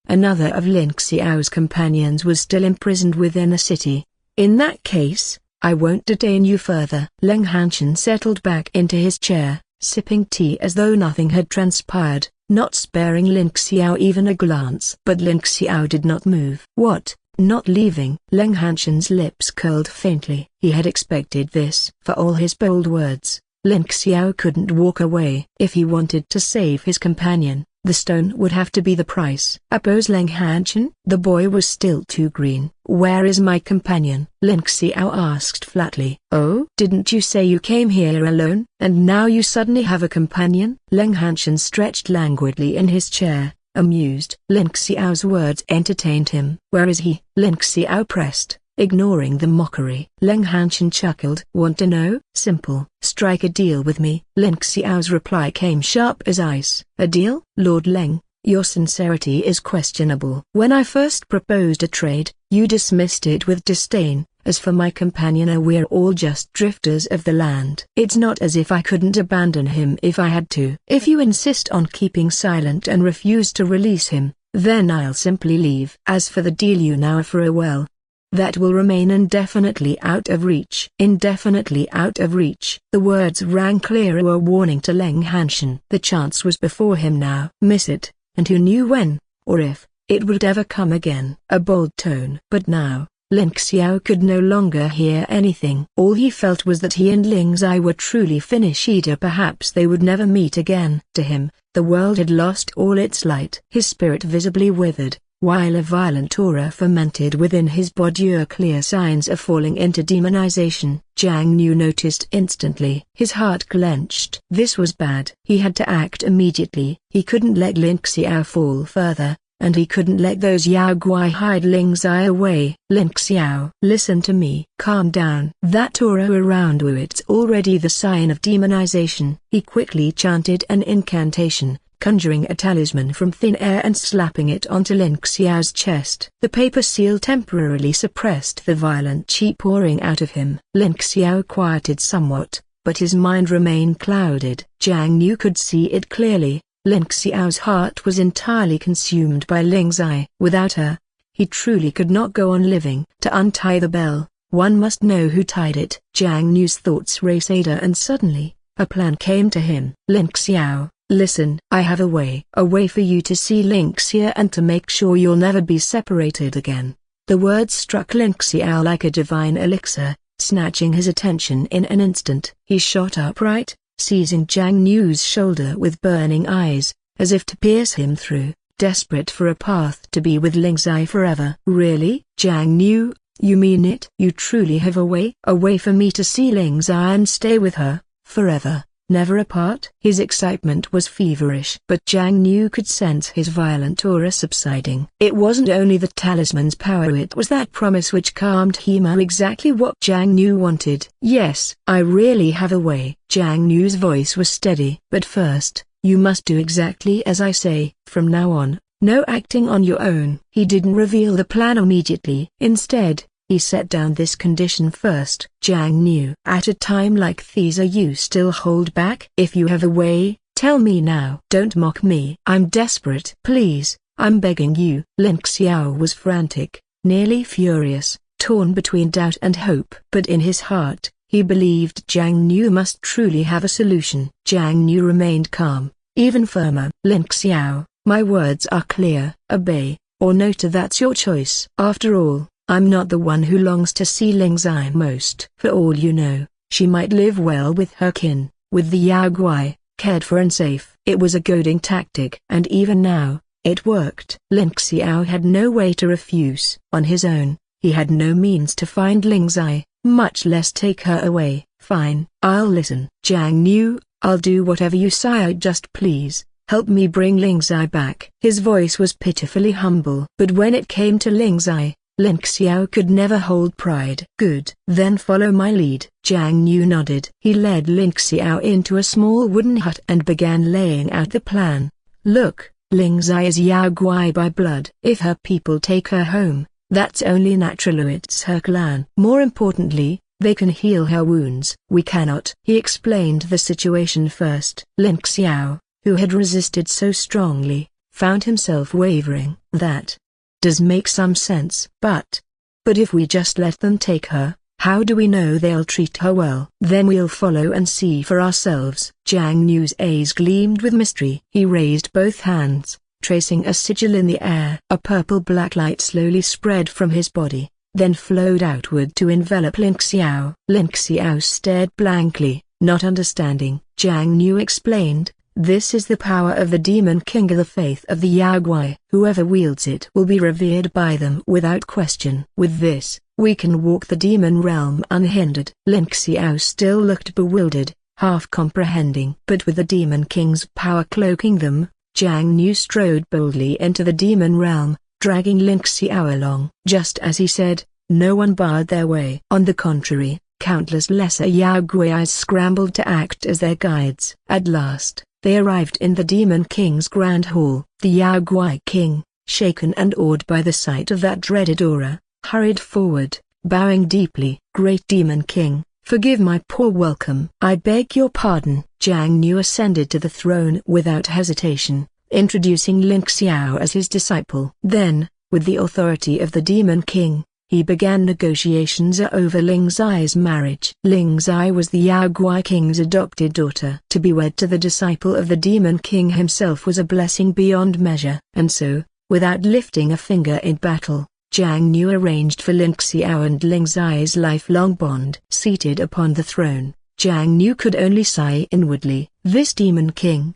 another of Ling Xiao's companions was still imprisoned within the city. "In that case, I won't detain you further." Leng Hanshan settled back into his chair, sipping tea as though nothing had transpired, not sparing Ling Xiao even a glance. But Ling Xiao did not move. "What, not leaving?" Leng Hanshan's lips curled faintly. He had expected this. For all his bold words, Ling Xiao couldn't walk away. If he wanted to save his companion, the stone would have to be the price. "Oppose Leng Hanshan?" The boy was still too green. "Where is my companion?" Ling Xiao asked flatly. "Oh? Didn't you say you came here alone, and now you suddenly have a companion?" Leng Hanshan stretched languidly in his chair, amused. Ling Xiao's words entertained him. "Where is he?" Ling Xiao pressed, ignoring the mockery. Leng Hanshan chuckled. "Want to know? Simple. Strike a deal with me." Ling Xiao's reply came sharp as ice. "A deal?" "Lord Leng, your sincerity is questionable. When I first proposed a trade, you dismissed it with disdain. As for my companion, we're all just drifters of the land. It's not as if I couldn't abandon him if I had to. If you insist on keeping silent and refuse to release him, then I'll simply leave. As for the deal you now offer, well, that will remain indefinitely out of reach." Indefinitely out of reach. The words rang clear, a warning to Leng Hanshan. The chance was before him now. Miss it, and who knew when, or if, it would ever come again. A bold tone. But now, Ling Xiao could no longer hear anything. All he felt was that he and Ling Zai were truly finished. Perhaps they would never meet again. To him, the world had lost all its light. His spirit visibly withered, while a violent aura fermented within his body, clear signs of falling into demonization. Jiang Niu noticed instantly. His heart clenched. This was bad. He had to act immediately. He couldn't let Ling Xiao fall further, and he couldn't let those Yao Guai hide Ling Zai away. "Ling Xiao, listen to me. Calm down. That aura around you, it's already the sign of demonization." He quickly chanted an incantation, conjuring a talisman from thin air and slapping it onto Ling Xiao's chest. The paper seal temporarily suppressed the violent chi pouring out of him. Ling Xiao quieted somewhat, but his mind remained clouded. Jiang Niu could see it clearly. Ling Xiao's heart was entirely consumed by Ling Zai. Without her, he truly could not go on living. To untie the bell, one must know who tied it. Jiang Niu's thoughts raced, and suddenly, a plan came to him. "Ling Xiao, Listen, I have a way for you to see Ling Xiao and to make sure you'll never be separated again. The words struck Ling Xiao like a divine elixir, snatching his attention in an instant. He shot upright, seizing Jiang Niu's shoulder with burning eyes, as if to pierce him through, desperate for a path to be with Ling Xiao forever. Really, Jiang Niu, you mean it? You truly have a way for me to see Ling Xiao and stay with her, forever, never apart? His excitement was feverish, but Jiang Niu could sense his violent aura subsiding. It wasn't only the talisman's power, it was that promise which calmed him. Exactly what Jiang Niu wanted. Yes, I really have a way. Jiang Niu's voice was steady. But first, you must do exactly as I say. From now on, no acting on your own. He didn't reveal the plan immediately. Instead, he set down this condition first. Jiang Niu, at a time like these, you still hold back? If you have a way, tell me now. Don't mock me. I'm desperate. Please, I'm begging you. Ling Xiao was frantic, nearly furious, torn between doubt and hope. But in his heart, he believed Jiang Niu must truly have a solution. Jiang Niu remained calm, even firmer. Ling Xiao, my words are clear. Obey, or note, that's your choice. After all, I'm not the one who longs to see Ling Xiao most. For all you know, she might live well with her kin, with the Yao Guai, cared for and safe. It was a goading tactic, and even now, it worked. Ling Xiao had no way to refuse. On his own, he had no means to find Ling Xiao, much less take her away. Fine, I'll listen. Jiang Niu, I'll do whatever you say, just please, help me bring Ling Xiao back. His voice was pitifully humble. But when it came to Ling Xiao, Ling Xiao could never hold pride. Good. Then follow my lead. Jiang Niu nodded. He led Ling Xiao into a small wooden hut and began laying out the plan. Look, Ling Xiao is Yao Guai by blood. If her people take her home, that's only natural. It's her clan. More importantly, they can heal her wounds. We cannot. He explained the situation first. Ling Xiao, who had resisted so strongly, found himself wavering. That does make some sense. But if we just let them take her, how do we know they'll treat her well? Then we'll follow and see for ourselves. Jiang Niu's eyes gleamed with mystery. He raised both hands, tracing a sigil in the air. A purple-black light slowly spread from his body, then flowed outward to envelop Ling Xiao. Ling Xiao stared blankly, not understanding. Jiang Niu explained, this is the power of the Demon King, the faith of the Yao Guai. Whoever wields it will be revered by them without question. With this, we can walk the demon realm unhindered. Ling Xiao still looked bewildered, half comprehending. But with the Demon King's power cloaking them, Jiang Niu strode boldly into the demon realm, dragging Ling Xiao along. Just as he said, no one barred their way. On the contrary, countless lesser Yao Guais scrambled to act as their guides. At last, they arrived in the Demon King's grand hall. The Yao Guai King, shaken and awed by the sight of that dreaded aura, hurried forward, bowing deeply. Great Demon King, forgive my poor welcome. I beg your pardon. Jiang Niu ascended to the throne without hesitation, introducing Ling Xiao as his disciple. Then, with the authority of the Demon King, he began negotiations over Ling Xiao's marriage. Ling Xiao was the Yao Guai King's adopted daughter. To be wed to the disciple of the Demon King himself was a blessing beyond measure. And so, without lifting a finger in battle, Jiang Niu arranged for Ling Xiao and Ling Xiao's lifelong bond. Seated upon the throne, Jiang Niu could only sigh inwardly. This Demon King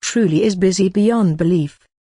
truly is busy beyond belief.